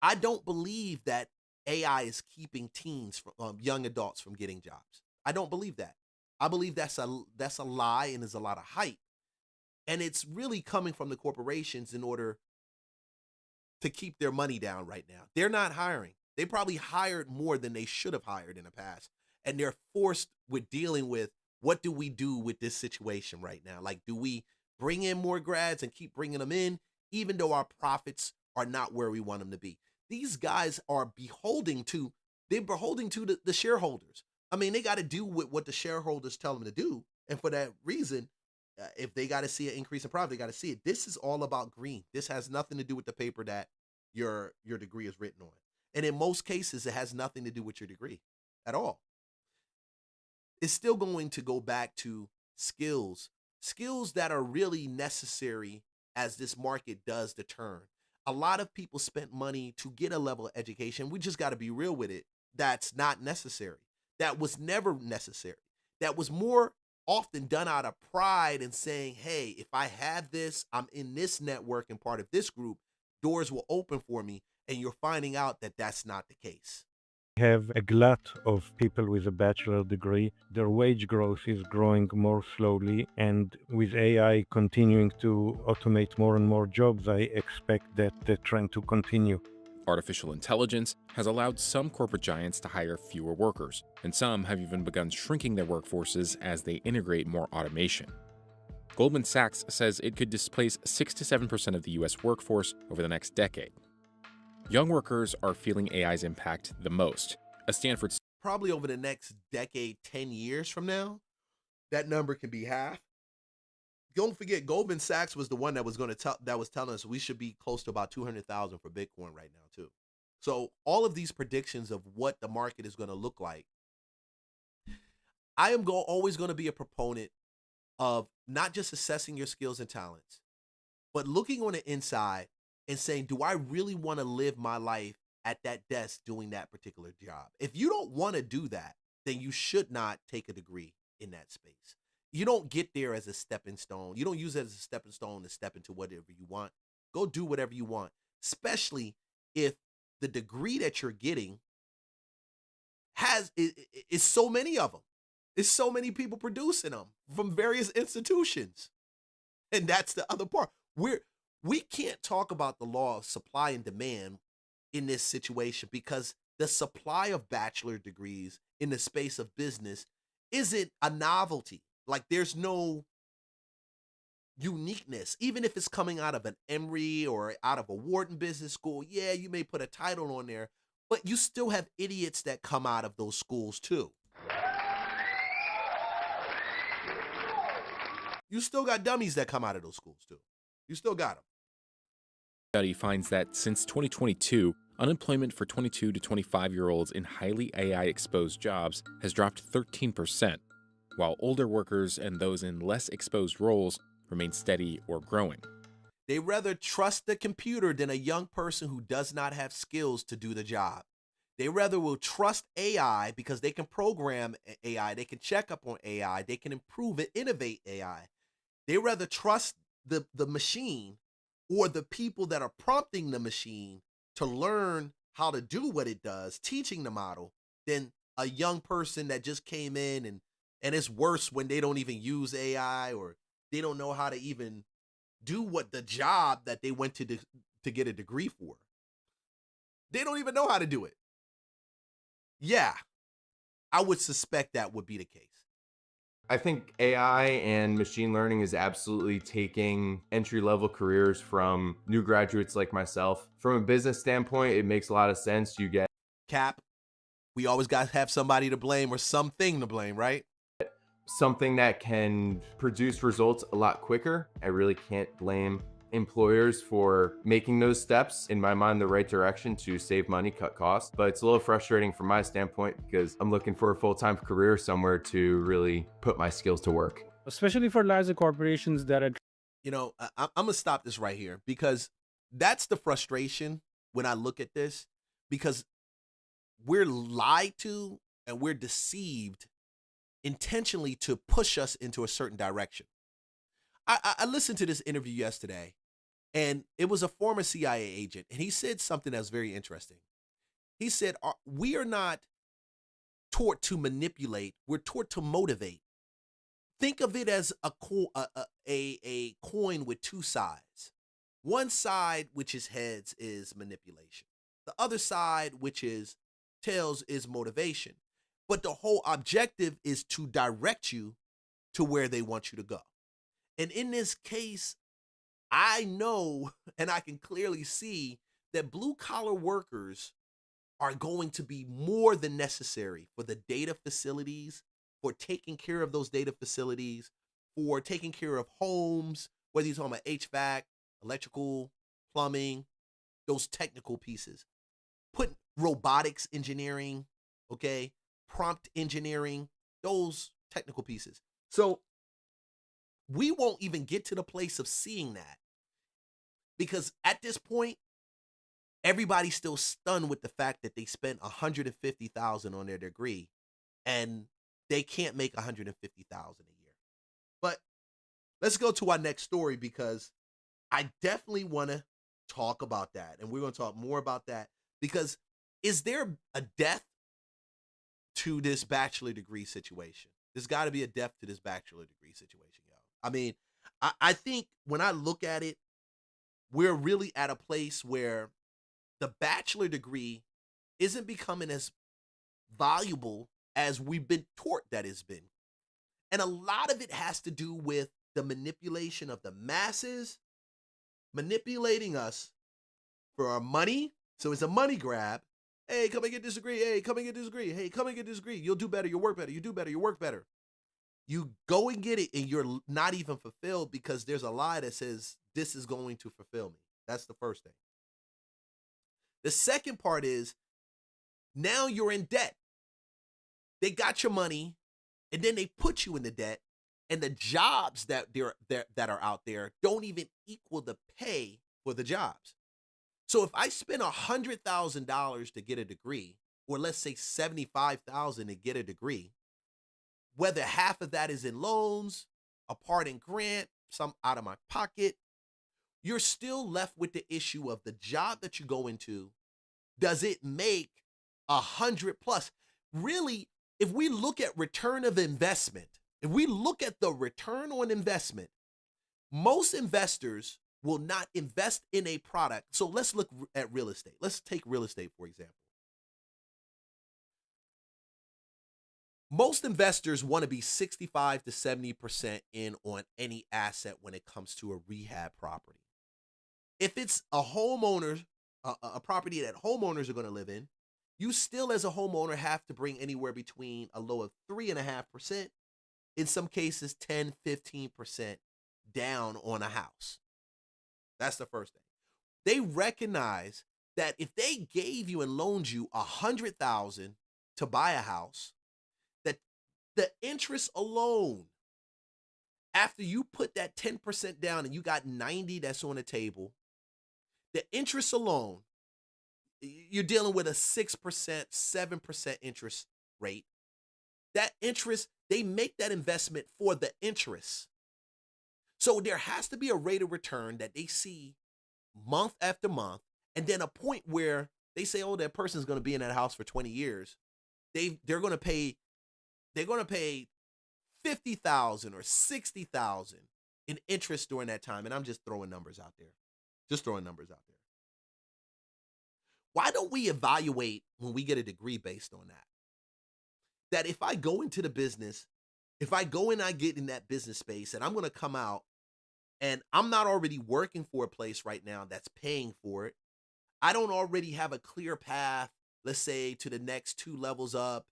I don't believe that AI is keeping teens from young adults from getting jobs. I don't believe that. I believe that's a lie, and there's a lot of hype, and it's really coming from the corporations in order to keep their money down right now. They're not hiring. They probably hired more than they should have hired in the past. And they're forced with dealing with, what do we do with this situation right now? Like, do we bring in more grads and keep bringing them in, even though our profits are not where we want them to be? These guys are beholden to the shareholders. I mean, they got to do with what the shareholders tell them to do. And for that reason, if they got to see an increase in profit, they got to see it. This is all about green. This has nothing to do with the paper that your degree is written on. And in most cases, it has nothing to do with your degree at all. It's still going to go back to skills that are really necessary as this market does the turn. A lot of people spent money to get a level of education. We just got to be real with it. That's not necessary. That was never necessary. That was more often done out of pride and saying, hey, if I have this, I'm in this network and part of this group, doors will open for me. And you're finding out that that's not the case. Have a glut of people with a bachelor degree. Their wage growth is growing more slowly, and with AI continuing to automate more and more jobs, I expect that the trend to continue. Artificial intelligence has allowed some corporate giants to hire fewer workers, and some have even begun shrinking their workforces as they integrate more automation. Goldman Sachs says it could displace 6 to 7% of the U.S. workforce over the next decade. Young workers are feeling AI's impact the most. A Stanford probably over the next decade, 10 years from now, that number can be half. Don't forget, Goldman Sachs was the one that was telling us we should be close to about 200,000 for Bitcoin right now too. So all of these predictions of what the market is going to look like, I am always going to be a proponent of not just assessing your skills and talents, but looking on the inside and saying, do I really want to live my life at that desk doing that particular job? If you don't want to do that, then you should not take a degree in that space. You don't get there as a stepping stone. You don't use it as a stepping stone to step into whatever you want. Go do whatever you want, especially if the degree that you're getting is so many of them. It's so many people producing them from various institutions. And that's the other part. We can't talk about the law of supply and demand in this situation because the supply of bachelor degrees in the space of business isn't a novelty. Like there's no uniqueness. Even if it's coming out of an Emory or out of a Wharton Business School, yeah, you may put a title on there, but you still have idiots that come out of those schools too. You still got dummies that come out of those schools too. You still got them. Study finds that since 2022, unemployment for 22 to 25-year-olds in highly AI-exposed jobs has dropped 13%, while older workers and those in less exposed roles remain steady or growing. They rather trust the computer than a young person who does not have skills to do the job. They rather will trust AI because they can program AI, they can check up on AI, they can improve it, innovate AI. They rather trust the machine or the people that are prompting the machine to learn how to do what it does, teaching the model, than a young person that just came in and it's worse when they don't even use AI or they don't know how to even do what the job that they went to get a degree for. They don't even know how to do it. Yeah, I would suspect that would be the case. I think AI and machine learning is absolutely taking entry-level careers from new graduates like myself. From a business standpoint, it makes a lot of sense. You get Cap, we always got to have somebody to blame or something to blame, right? something that can produce results a lot quicker. I really can't blame employers for making those steps, in my mind, the right direction to save money, cut costs. But it's a little frustrating from my standpoint because I'm looking for a full-time career somewhere to really put my skills to work. Especially for larger corporations that are... You know, I'm going to stop this right here because that's the frustration when I look at this, because we're lied to and we're deceived intentionally to push us into a certain direction. I listened to this interview yesterday, and it was a former CIA agent, and he said something that was very interesting. He said, we are not taught to manipulate, we're taught to motivate. Think of it as a coin with two sides. One side, which is heads, is manipulation. The other side, which is tails, is motivation. But the whole objective is to direct you to where they want you to go. And in this case, I know and I can clearly see that blue-collar workers are going to be more than necessary for the data facilities, for taking care of those data facilities, for taking care of homes, whether you're talking about HVAC, electrical, plumbing, those technical pieces. Put robotics engineering, okay, prompt engineering, those technical pieces. So we won't even get to the place of seeing that because at this point, everybody's still stunned with the fact that they spent $150,000 on their degree and they can't make $150,000 a year. But let's go to our next story because I definitely want to talk about that. And we're going to talk more about that because is there a death to this bachelor degree situation? There's got to be a death to this bachelor degree situation, yo. I mean, I think when I look at it, we're really at a place where the bachelor degree isn't becoming as valuable as we've been taught that it's been. And a lot of it has to do with the manipulation of the masses, manipulating us for our money. So it's a money grab. Hey, come and get this degree. Hey, come and get this degree. Hey, come and get this degree. You'll do better. You'll work better. You do better. You work better. You go and get it and you're not even fulfilled because there's a lie that says this is going to fulfill me. That's the first thing. The second part is now you're in debt. They got your money. and then they put you into debt, and the jobs that are out there don't even equal the pay for the jobs. So if I spend $100,000 to get a degree, or let's say $75,000 to get a degree, whether half of that is in loans, a part in grant, some out of my pocket, you're still left with the issue of the job that you go into. Does it make 100 plus? Really, if we look at return of investment, if we look at the return on investment, most investors will not invest in a product. So let's look at real estate. Let's take real estate, for example. Most investors want to be 65 to 70% in on any asset when it comes to a rehab property. If it's a homeowner, a property that homeowners are going to live in, you still as a homeowner have to bring anywhere between a low of 3.5%, in some cases 10, 15% down on a house. That's the first thing. They recognize that if they gave you and loaned you $100,000 to buy a house, that the interest alone, after you put that 10% down and you got 90 that's on the table, the interest alone, you're dealing with a 6%, 7% interest rate. That interest, they make that investment for the interest. So there has to be a rate of return that they see month after month, and then a point where they say, oh, that person's going to be in that house for 20 years. They're going to pay $50,000 or $60,000 in interest during that time. And I'm just throwing numbers out there. Why don't we evaluate when we get a degree based on that? That if I go into the business, if I go and I get in that business space and I'm going to come out and I'm not already working for a place right now that's paying for it, I don't already have a clear path, let's say, to the next 2 levels up.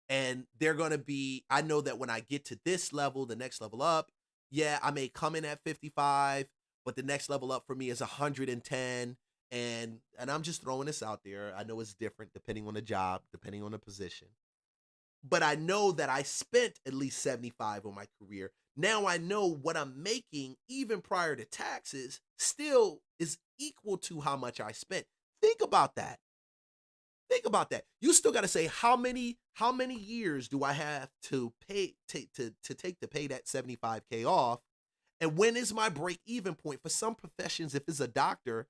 And they're going to be, I know that when I get to this level, the next level up, yeah, I may come in at 55, but the next level up for me is 110. And I'm just throwing this out there. I know it's different depending on the job, depending on the position. But I know that I spent at least 75 on my career. Now I know what I'm making, even prior to taxes, still is equal to how much I spent. Think about that. You still got to say, how many years do I have to pay to take to pay that 75K off? And when is my break-even point? For some professions, if it's a doctor,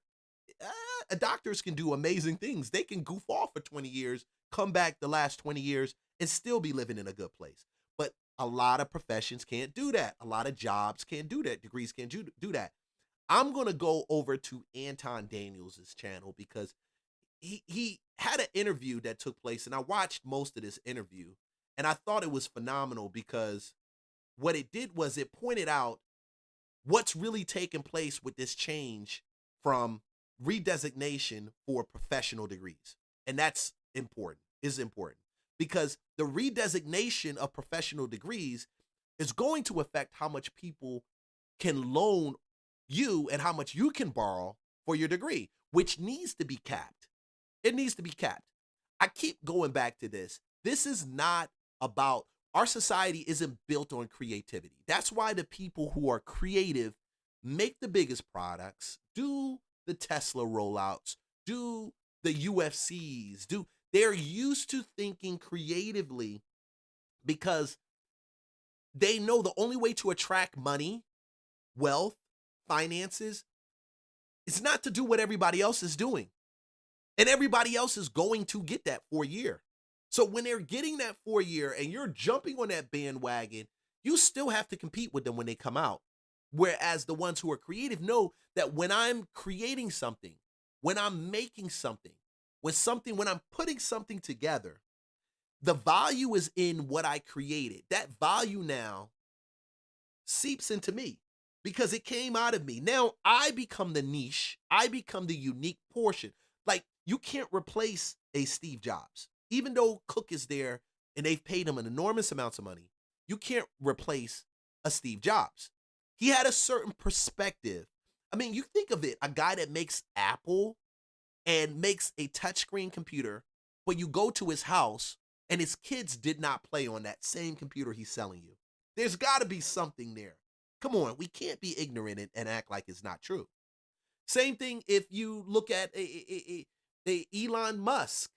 doctors can do amazing things. They can goof off for 20 years, come back the last 20 years, and still be living in a good place. But a lot of professions can't do that. A lot of jobs can't do that. Degrees can't do that. I'm going to go over to Anton Daniels' channel because he had an interview that took place, and I watched most of this interview, and I thought it was phenomenal because what it did was it pointed out what's really taking place with this change from redesignation for professional degrees. And that's important, because the redesignation of professional degrees is going to affect how much people can loan you and how much you can borrow for your degree, which needs to be capped. It needs to be capped. I keep going back to this. This is not about, our society isn't built on creativity. That's why the people who are creative make the biggest products, do the Tesla rollouts, do the UFCs, they're used to thinking creatively because they know the only way to attract money, wealth, finances, is not to do what everybody else is doing. And everybody else is going to get that 4-year. So when they're getting that 4-year and you're jumping on that bandwagon, you still have to compete with them when they come out. Whereas the ones who are creative know that when I'm creating something, when I'm making something, when I'm putting something together, the value is in what I created. That value now seeps into me because it came out of me. Now I become the niche. I become the unique portion. Like, you can't replace a Steve Jobs. Even though Cook is there and they've paid him an enormous amounts of money, you can't replace a Steve Jobs. He had a certain perspective. I mean, you think of it, a guy that makes Apple and makes a touchscreen computer, but you go to his house and his kids did not play on that same computer he's selling you. There's got to be something there. Come on, we can't be ignorant and act like it's not true. Same thing if you look at a Elon Musk.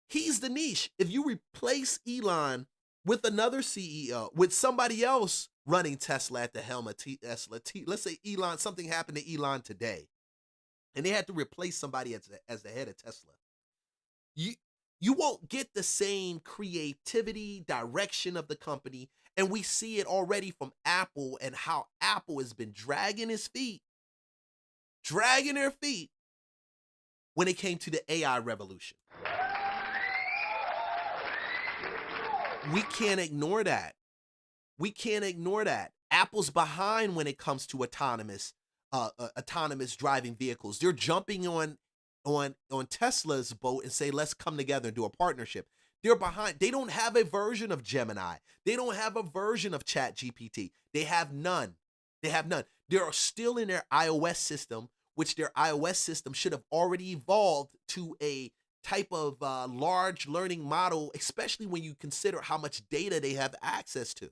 He's the niche. If you replace Elon with another CEO, with somebody else running Tesla at the helm of Tesla, let's say Elon, something happened to Elon today, and they had to replace somebody as the head of Tesla. You won't get the same creativity, direction of the company, and we see it already from Apple and how Apple has been dragging their feet when it came to the AI revolution. We can't ignore that. Apple's behind when it comes to autonomous driving vehicles. They're jumping on Tesla's boat and say, let's come together and do a partnership. They're behind. They don't have a version of Gemini. They don't have a version of ChatGPT. They have none. They're still in their iOS system, which their iOS system should have already evolved to a type of large learning model, especially when you consider how much data they have access to.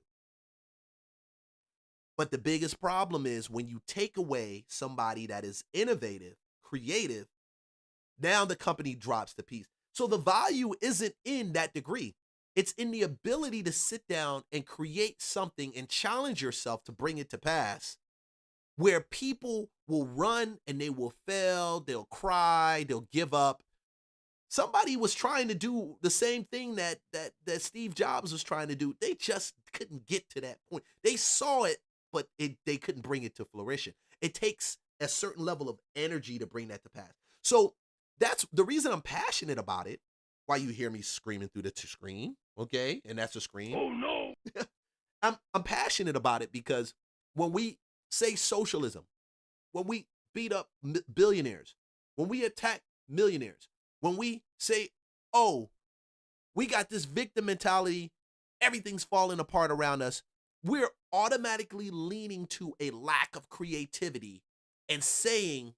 But the biggest problem is when you take away somebody that is innovative, creative, now the company drops to pieces. So the value isn't in that degree. It's in the ability to sit down and create something and challenge yourself to bring it to pass, where people will run and they will fail, they'll cry, they'll give up. Somebody was trying to do the same thing that Steve Jobs was trying to do. They just couldn't get to that point. They saw it, but they couldn't bring it to fruition. It takes a certain level of energy to bring that to pass. So that's the reason I'm passionate about it. Why you hear me screaming through the screen, okay? And that's a scream. Oh no! I'm passionate about it because when we say socialism, when we beat up billionaires, when we attack millionaires, when we say, oh, we got this victim mentality, everything's falling apart around us, we're automatically leaning to a lack of creativity and saying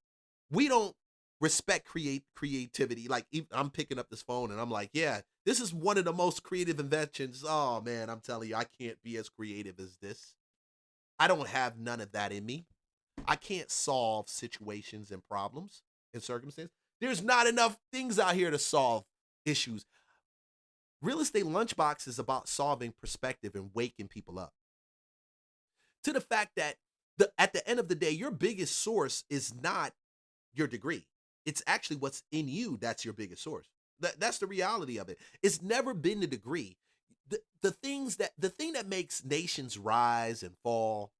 we don't respect creativity. Like, I'm picking up this phone and I'm like, yeah, this is one of the most creative inventions. Oh man, I'm telling you, I can't be as creative as this. I don't have none of that in me. I can't solve situations and problems and circumstances. There's not enough things out here to solve issues. Real Estate Lunchbox is about solving perspective and waking people up to the fact that at the end of the day, your biggest source is not your degree. It's actually what's in you that's your biggest source. That's the reality of it. It's never been the degree. The thing that makes nations rise and fall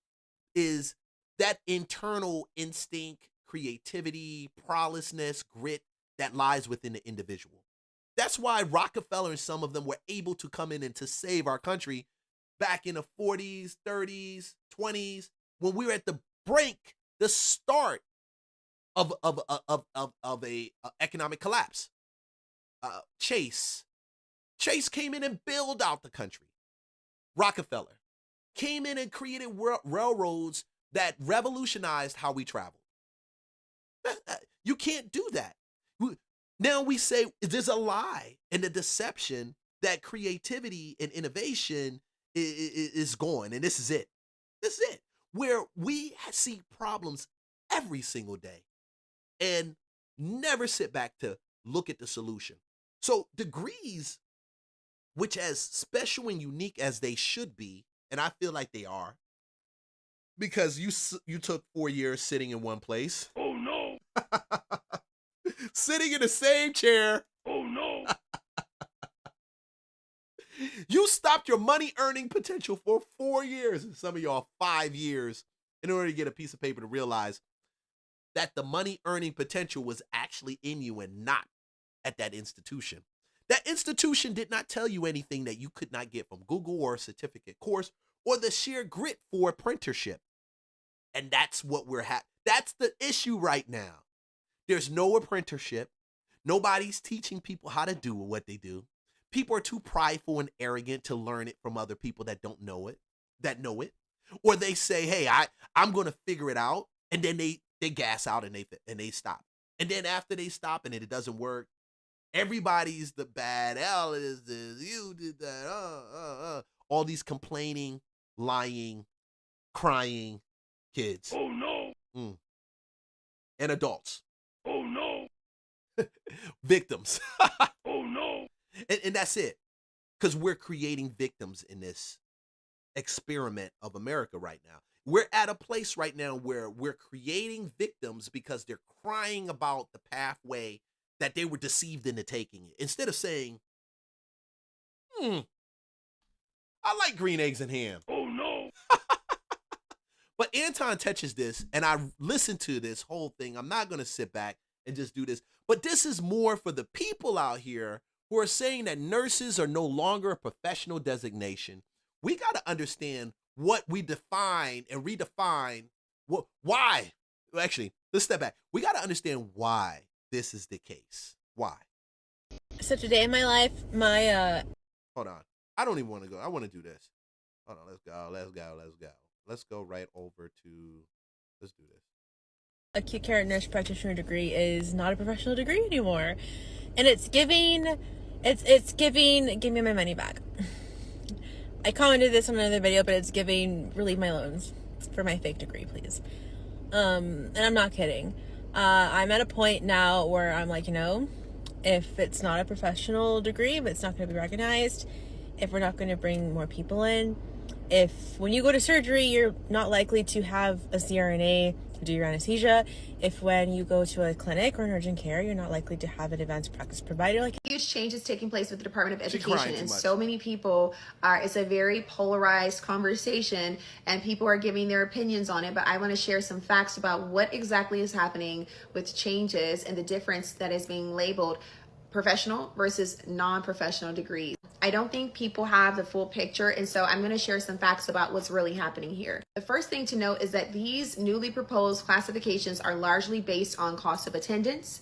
is that internal instinct, creativity, prowessness, grit that lies within the individual. That's why Rockefeller and some of them were able to come in and to save our country back in the 40s, 30s, 20s, when we were at the brink, the start of a economic collapse. Chase came in and bailed out the country. Rockefeller came in and created railroads that revolutionized how we travel. You can't do that. Now we say there's a lie and a deception that creativity and innovation is gone, and this is it. This is it. Where we see problems every single day and never sit back to look at the solution. So degrees, which as special and unique as they should be, and I feel like they are, because you took 4 years sitting in one place. Oh no. Sitting in the same chair. Oh no. You stopped your money earning potential for 4 years, and some of y'all 5 years, in order to get a piece of paper to realize that the money earning potential was actually in you and not at that institution. That institution did not tell you anything that you could not get from Google or a certificate course or the sheer grit for apprenticeship. And that's what that's the issue right now. There's no apprenticeship. Nobody's teaching people how to do what they do. People are too prideful and arrogant to learn it from other people that don't know it, that know it. Or they say, hey, I'm going to figure it out. And then they gas out and they stop. And then after they stop and it doesn't work, Everybody's the bad. L is this. You did that. All these complaining, lying, crying kids. Oh no. And adults. Oh no. Victims. Oh no. And that's it. Because we're creating victims in this experiment of America right now. We're at a place right now where we're creating victims because they're crying about the pathway that they were deceived into taking it. Instead of saying, I like green eggs and ham. Oh no. But Anton touches this, and I listened to this whole thing. I'm not going to sit back and just do this. But this is more for the people out here who are saying that nurses are no longer a professional designation. We got to understand what we define and redefine. Why? Actually, let's step back. We got to understand why this is the case. Why? So today in my life, my Hold on. I don't even want to go. I want to do this. Hold on. Let's go. Let's go right over to, let's do this. acute care nurse practitioner degree is not a professional degree anymore. And it's giving, give me my money back. I commented this on another video, but it's giving, relieve my loans for my fake degree, please. And I'm not kidding. I'm at a point now where I'm like, if it's not a professional degree, if it's not going to be recognized, if we're not going to bring more people in, if when you go to surgery, you're not likely to have a CRNA to do your anesthesia, if when you go to a clinic or an urgent care, you're not likely to have an advanced practice provider. Huge changes taking place with the Department of Education, and so many people are, it's a very polarized conversation and people are giving their opinions on it, but I want to share some facts about what exactly is happening with changes and the difference that is being labeled professional versus non-professional degrees. I don't think people have the full picture, and so I'm going to share some facts about what's really happening here. The first thing to note is that these newly proposed classifications are largely based on cost of attendance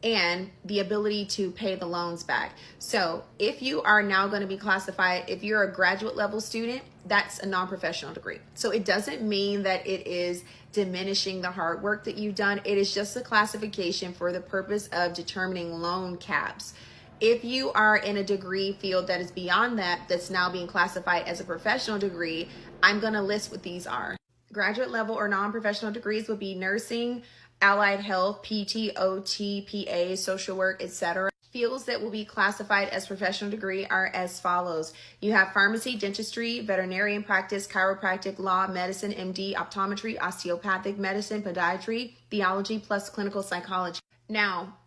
and the ability to pay the loans back. So if you are now going to be classified, if you're a graduate level student, that's a non-professional degree. So it doesn't mean that it is diminishing the hard work that you've done. It is just a classification for the purpose of determining loan caps. If you are in a degree field that is beyond that, that's now being classified as a professional degree, I'm going to list what these are. Graduate level or non-professional degrees would be nursing, allied health, PT, OT, PA, social work, etc. Fields that will be classified as professional degree are as follows. You have pharmacy, dentistry, veterinarian practice, chiropractic, law, medicine, MD, optometry, osteopathic medicine, podiatry, theology, plus clinical psychology. Now,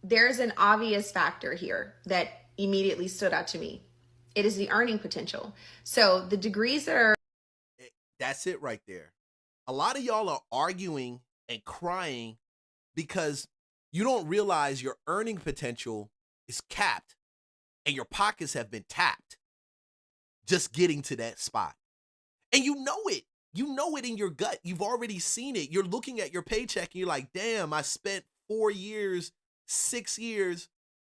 there's an obvious factor here that immediately stood out to me. It is the earning potential. So the degrees that are... That's it right there. A lot of y'all are arguing and crying because you don't realize your earning potential is capped and your pockets have been tapped just getting to that spot. And you know it. You know it in your gut. You've already seen it. You're looking at your paycheck and you're like, damn, I spent 4 years, 6 years,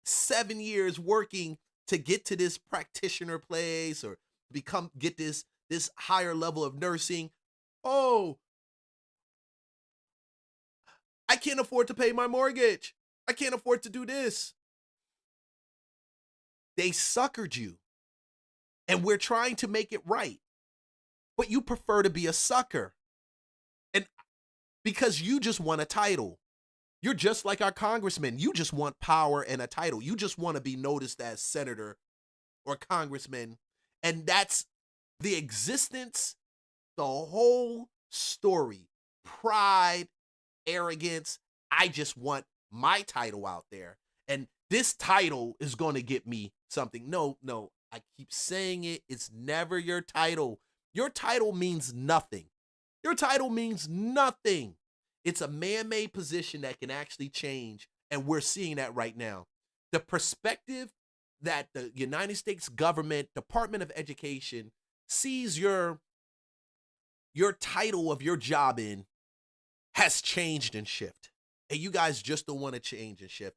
7 years working to get to this practitioner place or get this higher level of nursing. Oh, I can't afford to pay my mortgage. I can't afford to do this. They suckered you. And we're trying to make it right. But you prefer to be a sucker. And because you just want a title. You're just like our congressman. You just want power and a title. You just want to be noticed as senator or congressman. And that's the existence, the whole story. Pride, arrogance. I just want my title out there. And this title is going to get me something. No, I keep saying it. It's never your title. Your title means nothing. Your title means nothing. It's a man-made position that can actually change. And we're seeing that right now. The perspective that the United States government, Department of Education sees your title of your job in has changed and shift. And you guys just don't want to change and shift.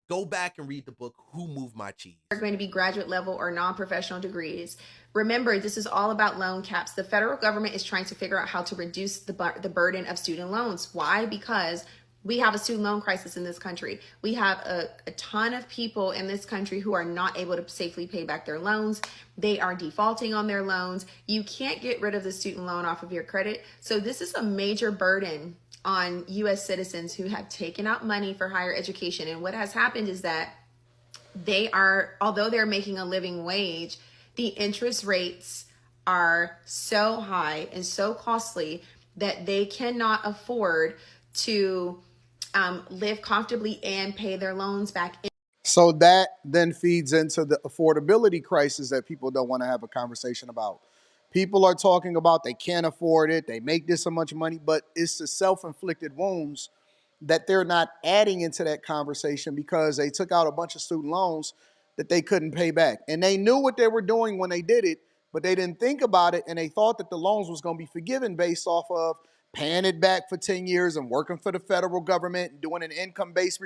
Go back and read the book, Who Moved My Cheese? Are going to be graduate level or non-professional degrees. Remember, this is all about loan caps. The federal government is trying to figure out how to reduce the burden of student loans. Why? Because We have a student loan crisis in this country. We have a ton of people in this country who are not able to safely pay back their loans. They are defaulting on their loans. You can't get rid of the student loan off of your credit. So this is a major burden on U.S. citizens who have taken out money for higher education. And what has happened is that although they're making a living wage, the interest rates are so high and so costly that they cannot afford to live comfortably and pay their loans back. So that then feeds into the affordability crisis that people don't want to have a conversation about. People are talking about they can't afford it, they make this so much money, but it's the self-inflicted wounds that they're not adding into that conversation because they took out a bunch of student loans that they couldn't pay back. And they knew what they were doing when they did it, but they didn't think about it, and they thought that the loans was going to be forgiven based off of paying it back for 10 years and working for the federal government and doing an income-based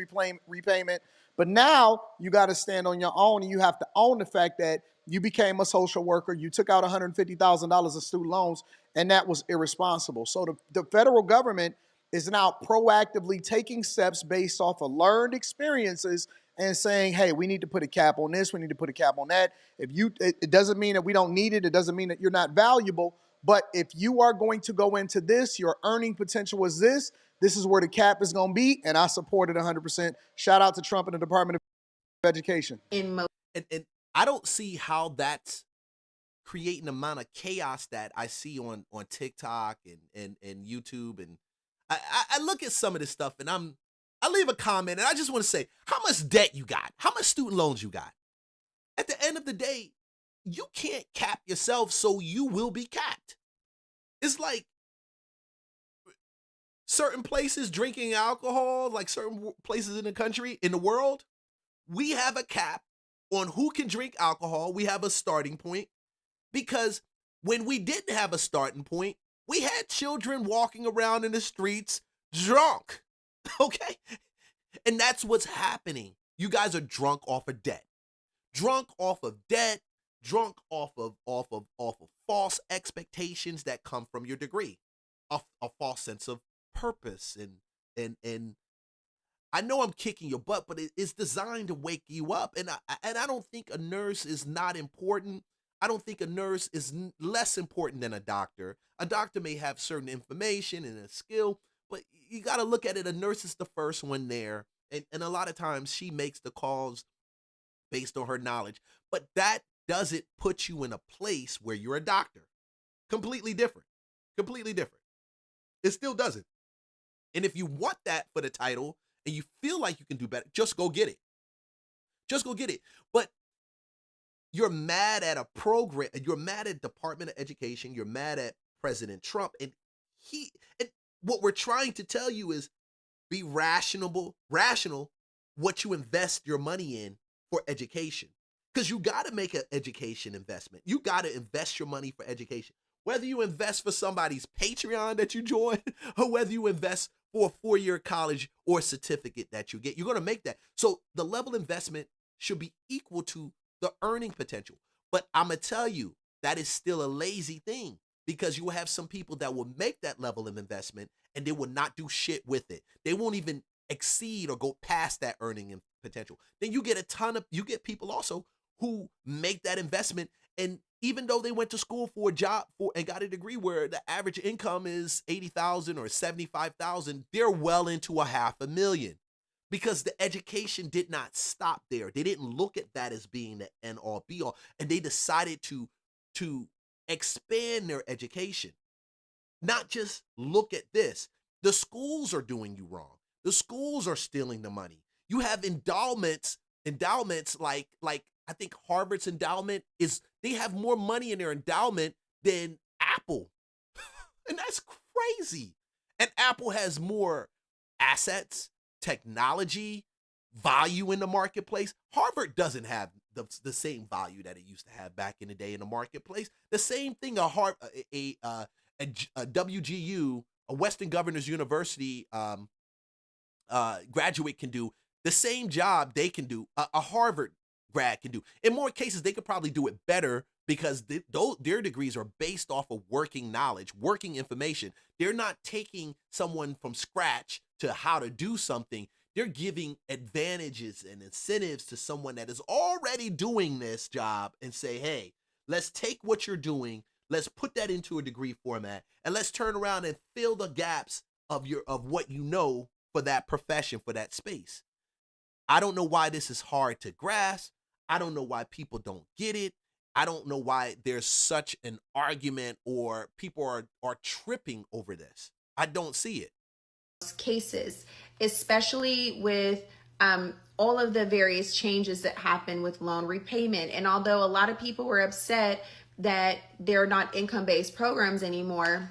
repayment. But now you got to stand on your own, and you have to own the fact that you became a social worker, you took out $150,000 of student loans, and that was irresponsible. So the federal government is now proactively taking steps based off of learned experiences and saying, hey, we need to put a cap on this, we need to put a cap on that. It doesn't mean that we don't need it, it doesn't mean that you're not valuable, but if you are going to go into this, your earning potential is this is where the cap is going to be, and I support it 100%. Shout out to Trump and the Department of Education. And I don't see how that's creating the amount of chaos that I see on TikTok and YouTube. And I look at some of this stuff, and I leave a comment, and I just want to say, how much debt you got? How much student loans you got? At the end of the day, you can't cap yourself, so you will be capped. It's like certain places drinking alcohol, like certain places in the country, in the world, we have a cap on who can drink alcohol. We have a starting point, because when we didn't have a starting point, we had children walking around in the streets drunk, okay? And that's what's happening. You guys are drunk off of debt. Drunk off of debt, drunk off of false expectations that come from your degree, a false sense of purpose, and I know I'm kicking your butt, but it's designed to wake you up. And I don't think a nurse is not important. I don't think a nurse is less important than a doctor. A doctor may have certain information and a skill, but you got to look at it. A nurse is the first one there, and a lot of times she makes the calls based on her knowledge. But that doesn't put you in a place where you're a doctor. Completely different. Completely different. It still doesn't. And if you want that for the title and you feel like you can do better, just go get it. Just go get it. But you're mad at a program, you're mad at Department of Education, you're mad at President Trump, and what we're trying to tell you is be rational what you invest your money in for education. Because you got to make an education investment. You got to invest your money for education. Whether you invest for somebody's Patreon that you join, or whether you invest for a 4-year college or certificate that you get, you're going to make that. So the level investment should be equal to the earning potential. But I'm going to tell you, that is still a lazy thing, because you will have some people that will make that level of investment and they will not do shit with it. They won't even exceed or go past that earning potential. Then you get people also who make that investment, and even though they went to school for a job and got a degree where the average income is $80,000 or $75,000, they're well into $500,000, because the education did not stop there. They didn't look at that as being the end all be all, and they decided to expand their education. Not just look at this. The schools are doing you wrong. The schools are stealing the money. You have endowments like I think Harvard's endowment they have more money in their endowment than Apple. And that's crazy. And Apple has more assets, technology, value in the marketplace. Harvard doesn't have the same value that it used to have back in the day in the marketplace. The same thing a WGU, a Western Governors University graduate can do, the same job they can do, a Harvard grad can do. In more cases, they could probably do it better, because their degrees are based off of working knowledge, working information. They're not taking someone from scratch to how to do something. They're giving advantages and incentives to someone that is already doing this job and say, hey, let's take what you're doing, let's put that into a degree format, and let's turn around and fill the gaps of what you know for that profession, for that space. I don't know why this is hard to grasp. I don't know why people don't get it. I don't know why there's such an argument or people are tripping over this. I don't see it. Cases, especially with all of the various changes that happen with loan repayment. And although a lot of people were upset that they're not income-based programs anymore,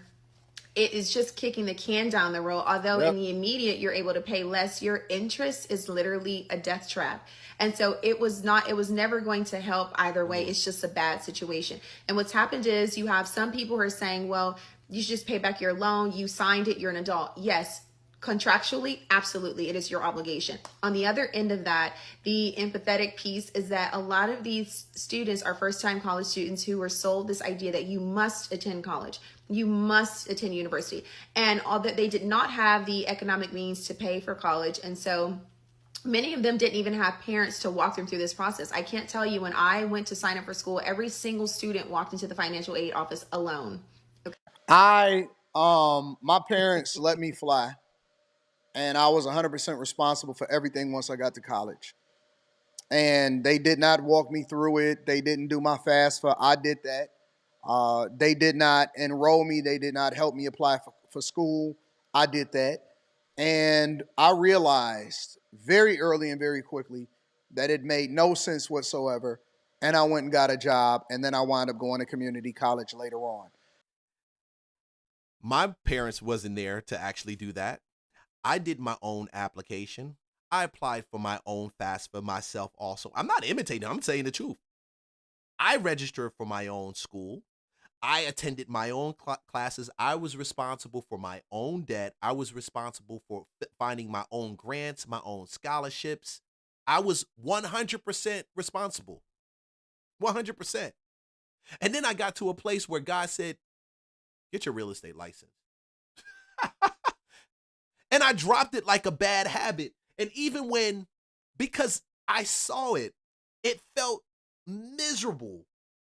it is just kicking the can down the road. Although in the immediate you're able to pay less, your interest is literally a death trap. And so it was never going to help either way. It's just a bad situation. And what's happened is you have some people who are saying, well, you should just pay back your loan. You signed it. You're an adult. Yes. Contractually, absolutely, it is your obligation. On the other end of that, the empathetic piece is that a lot of these students are first-time college students who were sold this idea that you must attend college, you must attend university, and all that they did not have the economic means to pay for college, and so many of them didn't even have parents to walk them through this process. I can't tell you, when I went to sign up for school, every single student walked into the financial aid office alone. Okay. My parents let me fly. And I was 100% responsible for everything once I got to college. And they did not walk me through it. They didn't do my FAFSA. I did that. They did not enroll me. They did not help me apply for school. I did that. And I realized very early and very quickly that it made no sense whatsoever. And I went and got a job. And then I wound up going to community college later on. My parents wasn't there to actually do that. I did my own application. I applied for my own FAFSA myself also. I'm not imitating, I'm saying the truth. I registered for my own school. I attended my own classes. I was responsible for my own debt. I was responsible for finding my own grants, my own scholarships. I was 100% responsible. 100%. And then I got to a place where God said, get your real estate license. And I dropped it like a bad habit. And even when, because I saw it, it felt miserable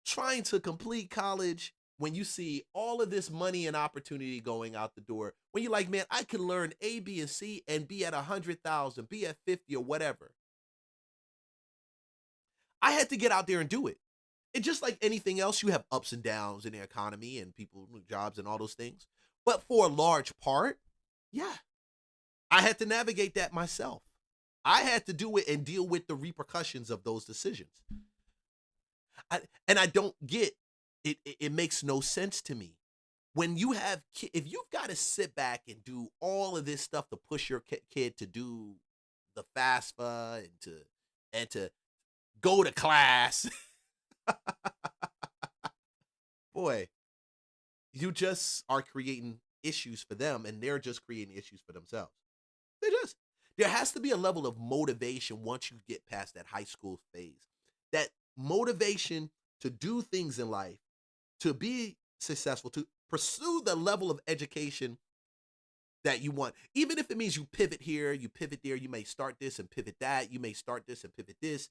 trying to complete college when you see all of this money and opportunity going out the door. When you're like, man, I can learn A, B, and C and be at 100,000, be at 50 or whatever. I had to get out there and do it. And just like anything else, you have ups and downs in the economy and people, jobs and all those things. But for a large part, yeah. I had to navigate that myself. I had to do it and deal with the repercussions of those decisions. I don't get it. It makes no sense to me. When you have, if you've got to sit back and do all of this stuff to push your kid to do the FAFSA and to go to class, boy, you just are creating issues for them, and they're just creating issues for themselves. There has to be a level of motivation once you get past that high school phase. That motivation to do things in life, to be successful, to pursue the level of education that you want. Even if it means you pivot here, you pivot there, you may start this and pivot that, you may start this and pivot this.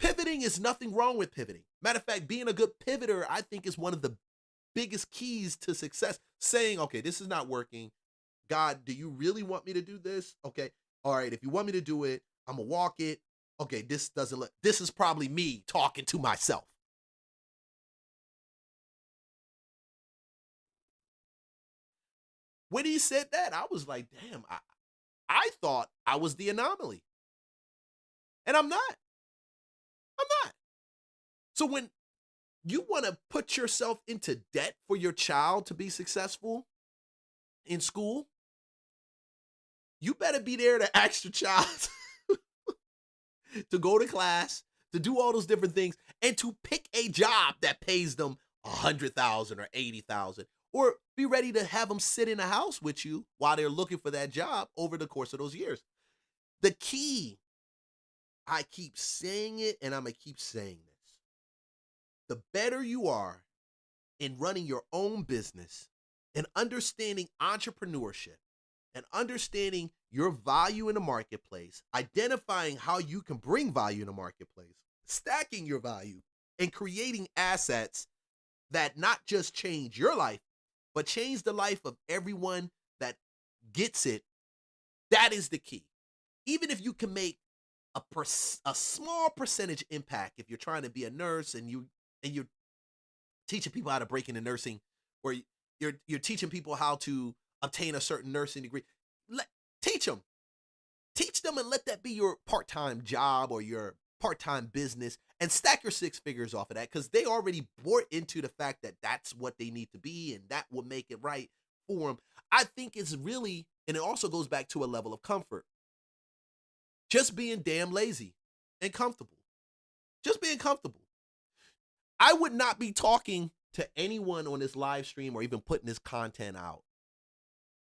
Pivoting is nothing wrong with pivoting. Matter of fact, being a good pivoter, I think, is one of the biggest keys to success. Saying, okay, this is not working. God, do you really want me to do this? Okay. All right. If you want me to do it, I'm going to walk it. Okay. This is probably me talking to myself. When he said that, I was like, damn, I thought I was the anomaly. And I'm not. I'm not. So when you want to put yourself into debt for your child to be successful in school, you better be there to ask your child to go to class, to do all those different things, and to pick a job that pays them $100,000 or $80,000, or be ready to have them sit in a house with you while they're looking for that job over the course of those years. The key, I keep saying it, and I'm going to keep saying this. The better you are in running your own business and understanding entrepreneurship and understanding your value in the marketplace, identifying how you can bring value in the marketplace, stacking your value, and creating assets that not just change your life, but change the life of everyone that gets it. That is the key. Even if you can make a small percentage impact, if you're trying to be a nurse and you're teaching people how to break into nursing, or you're teaching people how to obtain a certain nursing degree, teach them and let that be your part-time job or your part-time business, and stack your 6 figures off of that, because they already bought into the fact that that's what they need to be and that will make it right for them. I think it's really, and it also goes back to a level of comfort. Just being damn lazy and comfortable. Just being comfortable. I would not be talking to anyone on this live stream or even putting this content out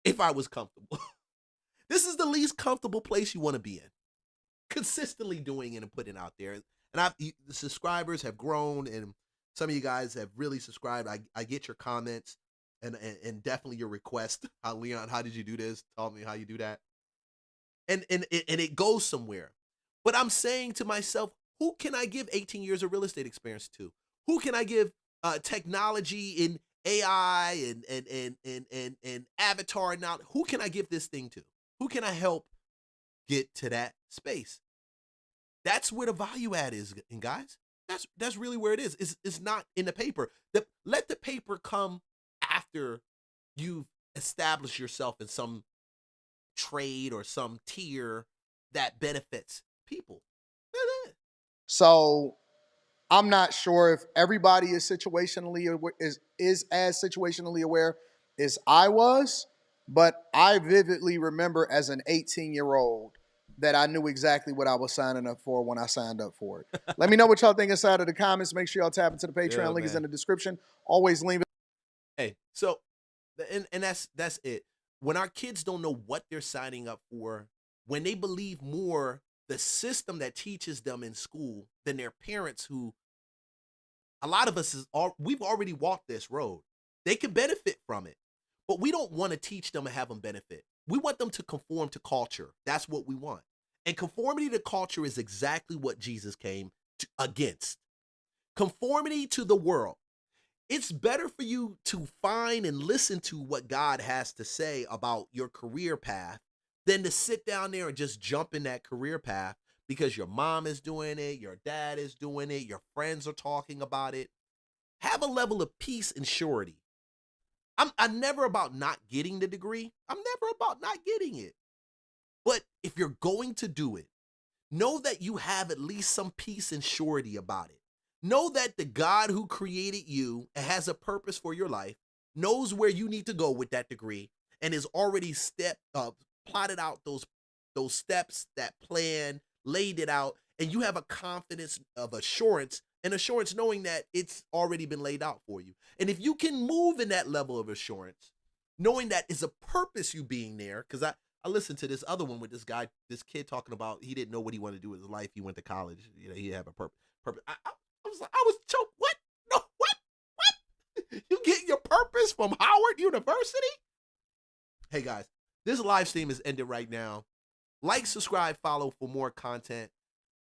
if I was comfortable. This is the least comfortable place you want to be in. Consistently doing it and putting it out there. And the subscribers have grown, and some of you guys have really subscribed. I get your comments and definitely your request. Leon, how did you do this? Tell me how you do that. And it goes somewhere. But I'm saying to myself, who can I give 18 years of real estate experience to? Who can I give technology in AI and avatar now? Who can I give this thing to? Who can I help get to that space? That's where the value add is, and guys. That's really where it is. It's not in the paper. Let the paper come after you've established yourself in some trade or some tier that benefits people. So I'm not sure if everybody is situationally aware, is as situationally aware as I was, but I vividly remember as an 18-year-old that I knew exactly what I was signing up for when I signed up for it. Let me know what y'all think inside of the comments. Make sure y'all tap into the Patreon. Link is in the description. Always leave it. Hey, so, and that's it. When our kids don't know what they're signing up for, when they believe more the system that teaches them in school than their parents, who a lot of us we've already walked this road. They can benefit from it, but we don't want to teach them and have them benefit. We want them to conform to culture. That's what we want. And conformity to culture is exactly what Jesus came against. Conformity to the world. It's better for you to find and listen to what God has to say about your career path than to sit down there and just jump in that career path because your mom is doing it, your dad is doing it, your friends are talking about it. Have a level of peace and surety. I'm never about not getting the degree. I'm never about not getting it. But if you're going to do it, know that you have at least some peace and surety about it. Know that the God who created you and has a purpose for your life knows where you need to go with that degree and has already plotted out those steps, that plan, laid it out, and you have a confidence of assurance and assurance knowing that it's already been laid out for you. And if you can move in that level of assurance, knowing that it's a purpose you being there, because I listened to this other one with this kid talking about he didn't know what he wanted to do with his life. He went to college. You know, he had a purpose. I was choked. What? No, what? You get your purpose from Howard University? Hey guys, this live stream is ended right now. Like, subscribe, follow for more content.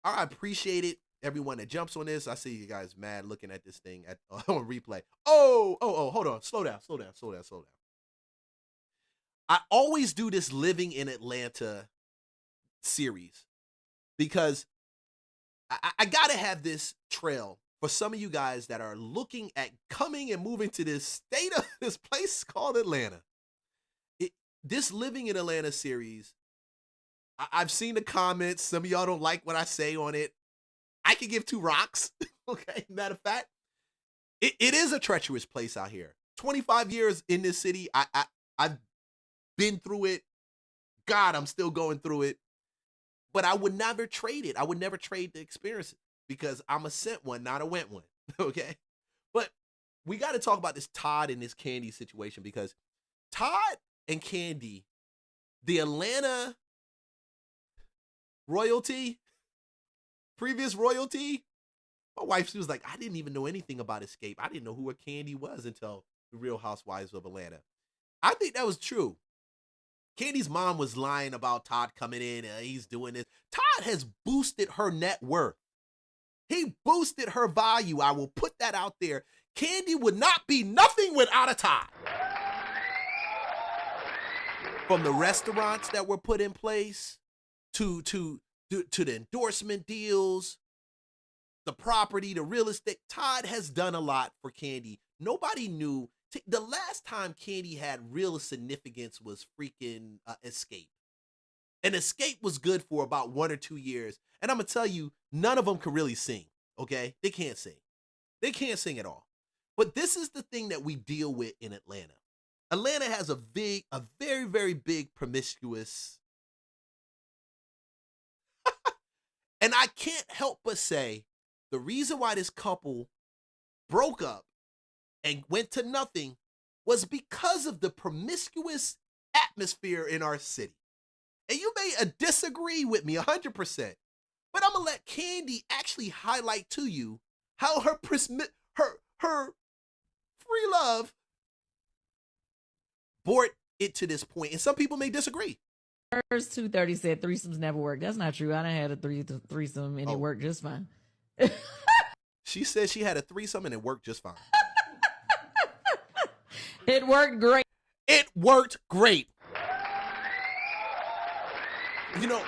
I appreciate it. Everyone that jumps on this, I see you guys mad looking at this thing on replay. Oh, hold on. Slow down. I always do this living in Atlanta series because I got to have this trail for some of you guys that are looking at coming and moving to this place called Atlanta. This living in Atlanta series, I've seen the comments. Some of y'all don't like what I say on it. I can give 2 rocks. Okay. Matter of fact, it is a treacherous place out here. 25 years in this city. I've been through it. God, I'm still going through it. But I would never trade it. I would never trade the experience because I'm a sent one, not a went one. Okay. But we got to talk about this Todd and this Candy situation, because Todd and Candy, the Atlanta royalty, previous royalty, my wife, she was like, I didn't even know anything about Escape. I didn't know who a Candy was until the Real Housewives of Atlanta. I think that was true. Candy's mom was lying about Todd coming in. He's doing this. Todd has boosted her net worth. He boosted her value. I will put that out there. Candy would not be nothing without a Todd. From the restaurants that were put in place to the endorsement deals, the property, the real estate, Todd has done a lot for Candy. Nobody knew. The last time Candy had real significance was freaking Escape. And Escape was good for about 1 or 2 years. And I'm going to tell you, none of them can really sing, okay? They can't sing. They can't sing at all. But this is the thing that we deal with in Atlanta. Atlanta has a very, very big promiscuous. And I can't help but say, the reason why this couple broke up and went to nothing was because of the promiscuous atmosphere in our city. And you may disagree with me 100%, but I'm gonna let Candy actually highlight to you how her free love brought it to this point. And some people may disagree. First 230 said threesomes never work. That's not true. I done had a threesome and it worked just fine. She said she had a threesome and it worked just fine. It worked great. It worked great. You know,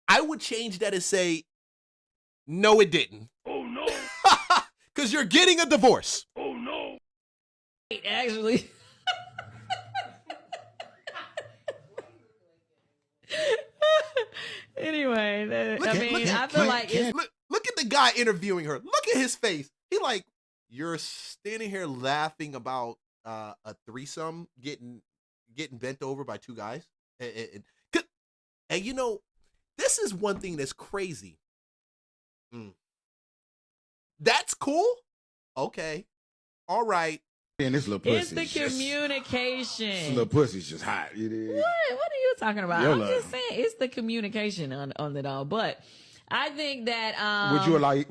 I would change that and say, no, it didn't. Oh, no. Because you're getting a divorce. Oh, no. Actually. Anyway, I feel like look at the guy interviewing her. Look at his face. He like, you're standing here laughing about a threesome getting bent over by two guys. And you know, this is one thing that's crazy. That's cool? Okay. All right. And this little pussy. It's the communication. This little pussy's just hot. It is. What are you talking about? Your I'm love. just saying it's the communication on it all. But I think that Would you like?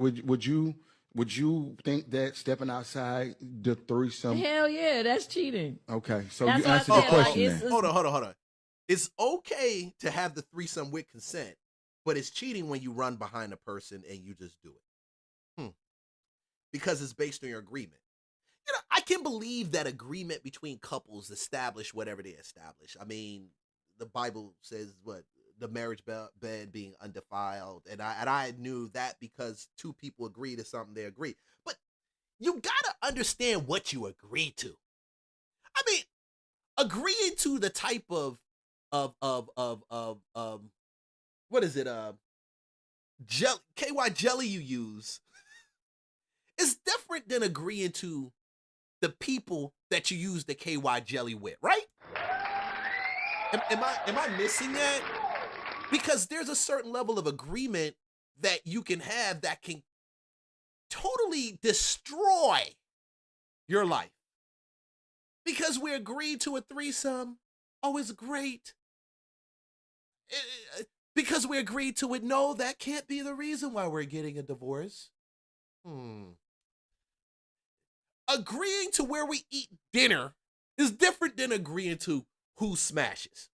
Would you think that stepping outside the threesome? hell yeah, that's cheating. Okay, so That's you what I answered the said, question. like, then. Hold on. It's okay to have the threesome with consent, but it's cheating when you run behind a person and you just do it. Because it's based on your agreement. You know, I can believe that agreement between couples establish whatever they establish. I mean, the Bible says what? The marriage bed being undefiled. And I knew that because two people agree to something, they agree. But you gotta understand what you agree to. I mean, agreeing to the type of what is it? KY jelly you use is different than agreeing to the people that you use the KY jelly with, right? Am I missing that? Because there's a certain level of agreement that you can have that can totally destroy your life. Because we agreed to a threesome, it's great. Because we agreed to it, no, that can't be the reason why we're getting a divorce. Agreeing to where we eat dinner is different than agreeing to who smashes.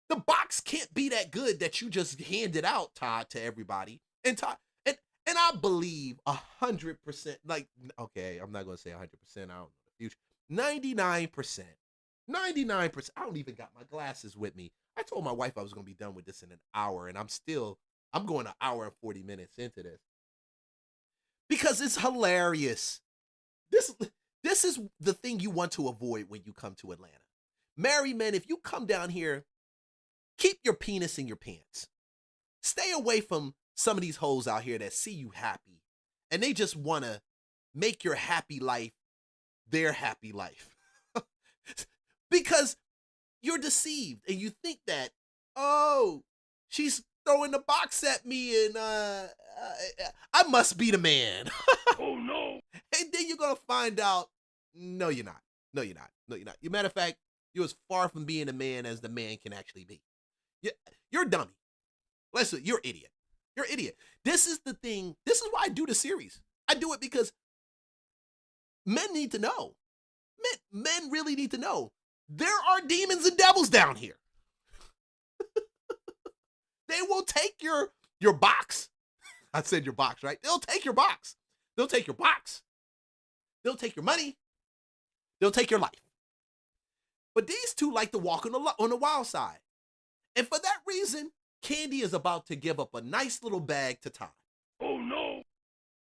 The box can't be that good that you just hand it out, Todd, to everybody. And Todd, and I believe 100%, like, okay, I'm not gonna say 100%, I don't know the future. 99%. 99%. I don't even got my glasses with me. I told my wife I was gonna be done with this in an hour, and I'm going an hour and 40 minutes into this. Because it's hilarious. This is the thing you want to avoid when you come to Atlanta. Married men, if you come down here, keep your penis in your pants. Stay away from some of these hoes out here that see you happy and they just want to make your happy life their happy life. Because you're deceived and you think that, oh, she's throwing the box at me and I must be the man. Oh, no. And then you're going to find out, no, you're not. No, you're not. No, you're not. As a matter of fact, you're as far from being a man as the man can actually be. You're a dummy. Listen, you're an idiot. You're an idiot. This is the thing. This is why I do the series. I do it because men need to know. Men really need to know. There are demons and devils down here. They will take your box. I said your box, right? They'll take your box. They'll take your box. They'll take your money. They'll take your life. But these two like to walk on the wild side. And for that reason, Candy is about to give up a nice little bag to Todd. Oh no.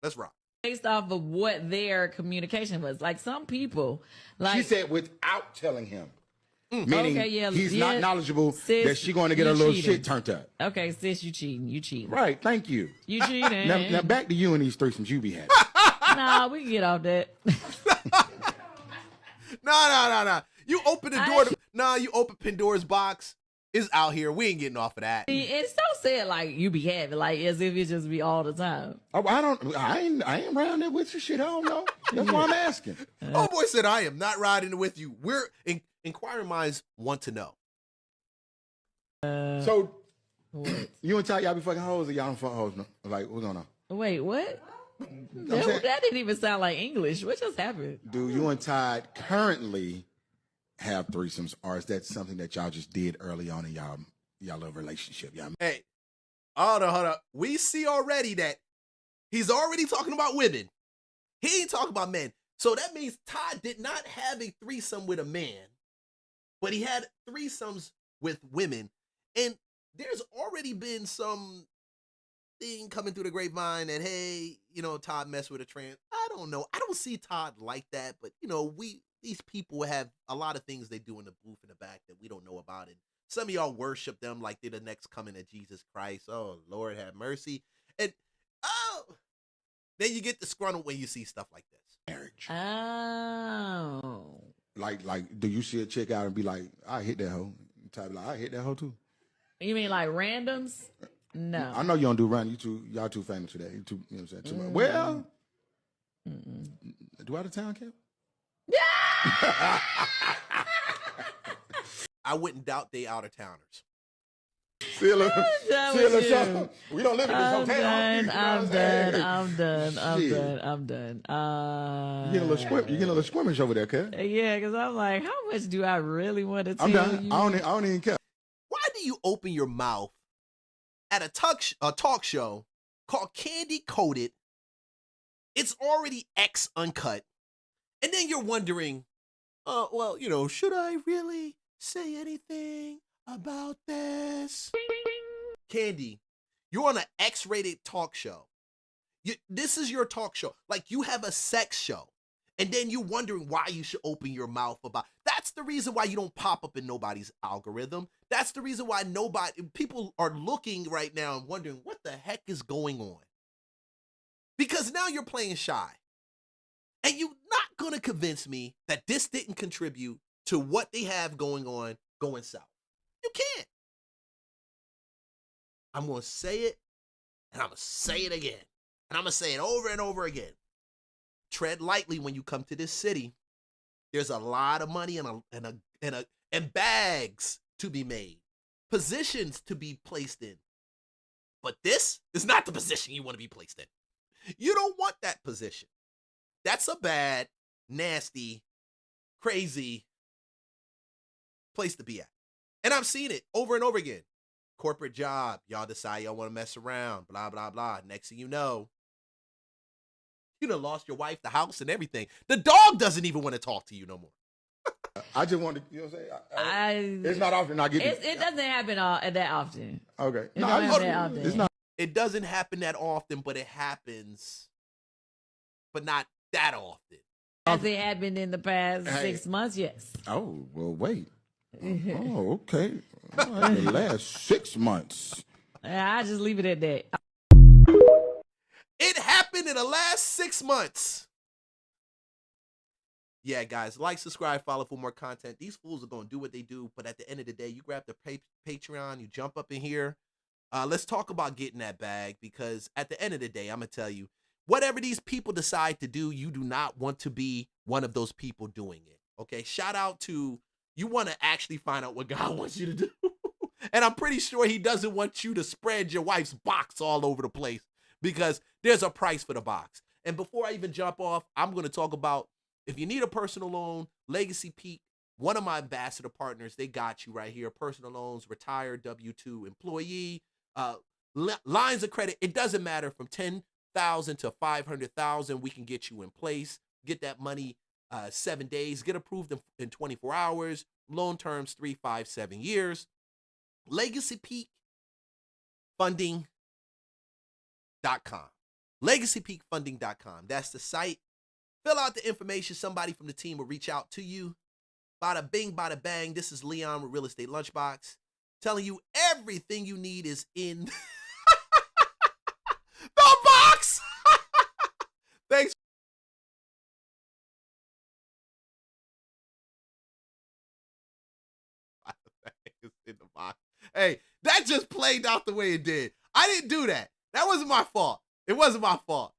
Let's rock. Based off of what their communication was. Like some people, like She said without telling him. Meaning okay, yeah, he's yeah, not knowledgeable sis, that she's going to get you her little cheating. shit turned up. Okay, sis, you cheating. You cheating. Right, thank you. You cheating. Now back to you and these threesomes you be having. Nah, we can get off that. No. You open the door. You open Pandora's box. It's out here. We ain't getting off of that. It's so sad, like you be having, like as if it just be all the time. Oh, I ain't around there with your shit. I don't know. That's why I'm asking. Oh boy said I am not riding with you. We're inquiring minds want to know. So you and Ty, y'all be fucking hoes or y'all don't fuck hoes? No? Like what's going on? Wait, what? That didn't even sound like English. What just happened? Do you and Todd currently have threesomes, or is that something that y'all just did early on in y'all little relationship? Y'all. Hey, hold on. We see already that he's already talking about women. He ain't talking about men. So that means Todd did not have a threesome with a man, but he had threesomes with women. And there's already been some thing coming through the grapevine that, hey, Todd messed with a trans. I don't know. I don't see Todd like that, but these people have a lot of things they do in the booth in the back that we don't know about. And some of y'all worship them like they're the next coming of Jesus Christ. Oh, Lord have mercy. And then you get disgruntled when you see stuff like this. Marriage. Oh. Like, do you see a chick out and be like, I hit that hoe? Type like, I hit that hoe too. You mean like randoms? No. I know you don't do random. Y'all too famous for that. You too, what I'm saying? Too much. Well, do out of town count? I wouldn't doubt they out of towners. See you later. We don't live in this hotel. I'm done. You get a little squirmish over there, cuz. Yeah, because I'm like, how much do I really want to tell I'm done. you? I don't even care. Why do you open your mouth at a talk show called Candy Coated? It's already X uncut. And then you're wondering, should I really say anything about this? Candy, you're on an X-rated talk show. This is your talk show. Like, you have a sex show. And then you're wondering why you should open your mouth about. That's the reason why you don't pop up in nobody's algorithm. That's the reason why people are looking right now and wondering what the heck is going on. Because now you're playing shy. And you're not going to convince me that this didn't contribute to what they have going on going south. You can't. I'm going to say it, and I'm going to say it again. And I'm going to say it over and over again. Tread lightly when you come to this city. There's a lot of money and bags to be made. Positions to be placed in. But this is not the position you want to be placed in. You don't want that position. That's a bad, nasty, crazy place to be at. And I've seen it over and over again. Corporate job. Y'all decide y'all want to mess around. Blah, blah, blah. Next thing you know, you done lost your wife, the house, and everything. The dog doesn't even want to talk to you no more. I just wanted, you know what I'm saying? It's not often I get it doesn't happen that often. Okay. It don't happen that often. It's not. It doesn't happen that often, but it happens, but not that often. Has it happened in the past 6 months? Yes. Oh, well, wait. Oh, okay. All right, the last 6 months. I just leave it at that. It happened in the last 6 months. Yeah, guys, like, subscribe, follow for more content. These fools are going to do what they do, but at the end of the day, you grab the Patreon, you jump up in here. Let's talk about getting that bag, because at the end of the day, I'm going to tell you, whatever these people decide to do, you do not want to be one of those people doing it, okay? Shout out to, you want to actually find out what God wants you to do. And I'm pretty sure he doesn't want you to spread your wife's box all over the place, because there's a price for the box. And before I even jump off, I'm going to talk about, if you need a personal loan, Legacy Peak one of my ambassador partners, they got you right here. Personal loans, retired W-2 employee, lines of credit. It doesn't matter, from 10,000 to 500,000. We can get you in place. Get that money 7 days. Get approved in 24 hours. Loan terms 3, 5, 7 years. LegacyPeakFunding.com. LegacyPeakFunding.com. That's the site. Fill out the information. Somebody from the team will reach out to you. Bada bing, bada bang. This is Leon with Real Estate Lunchbox, telling you everything you need is in the box. Thanks. It's in the box. Hey, that just played out the way it did. I didn't do that. That wasn't my fault. It wasn't my fault.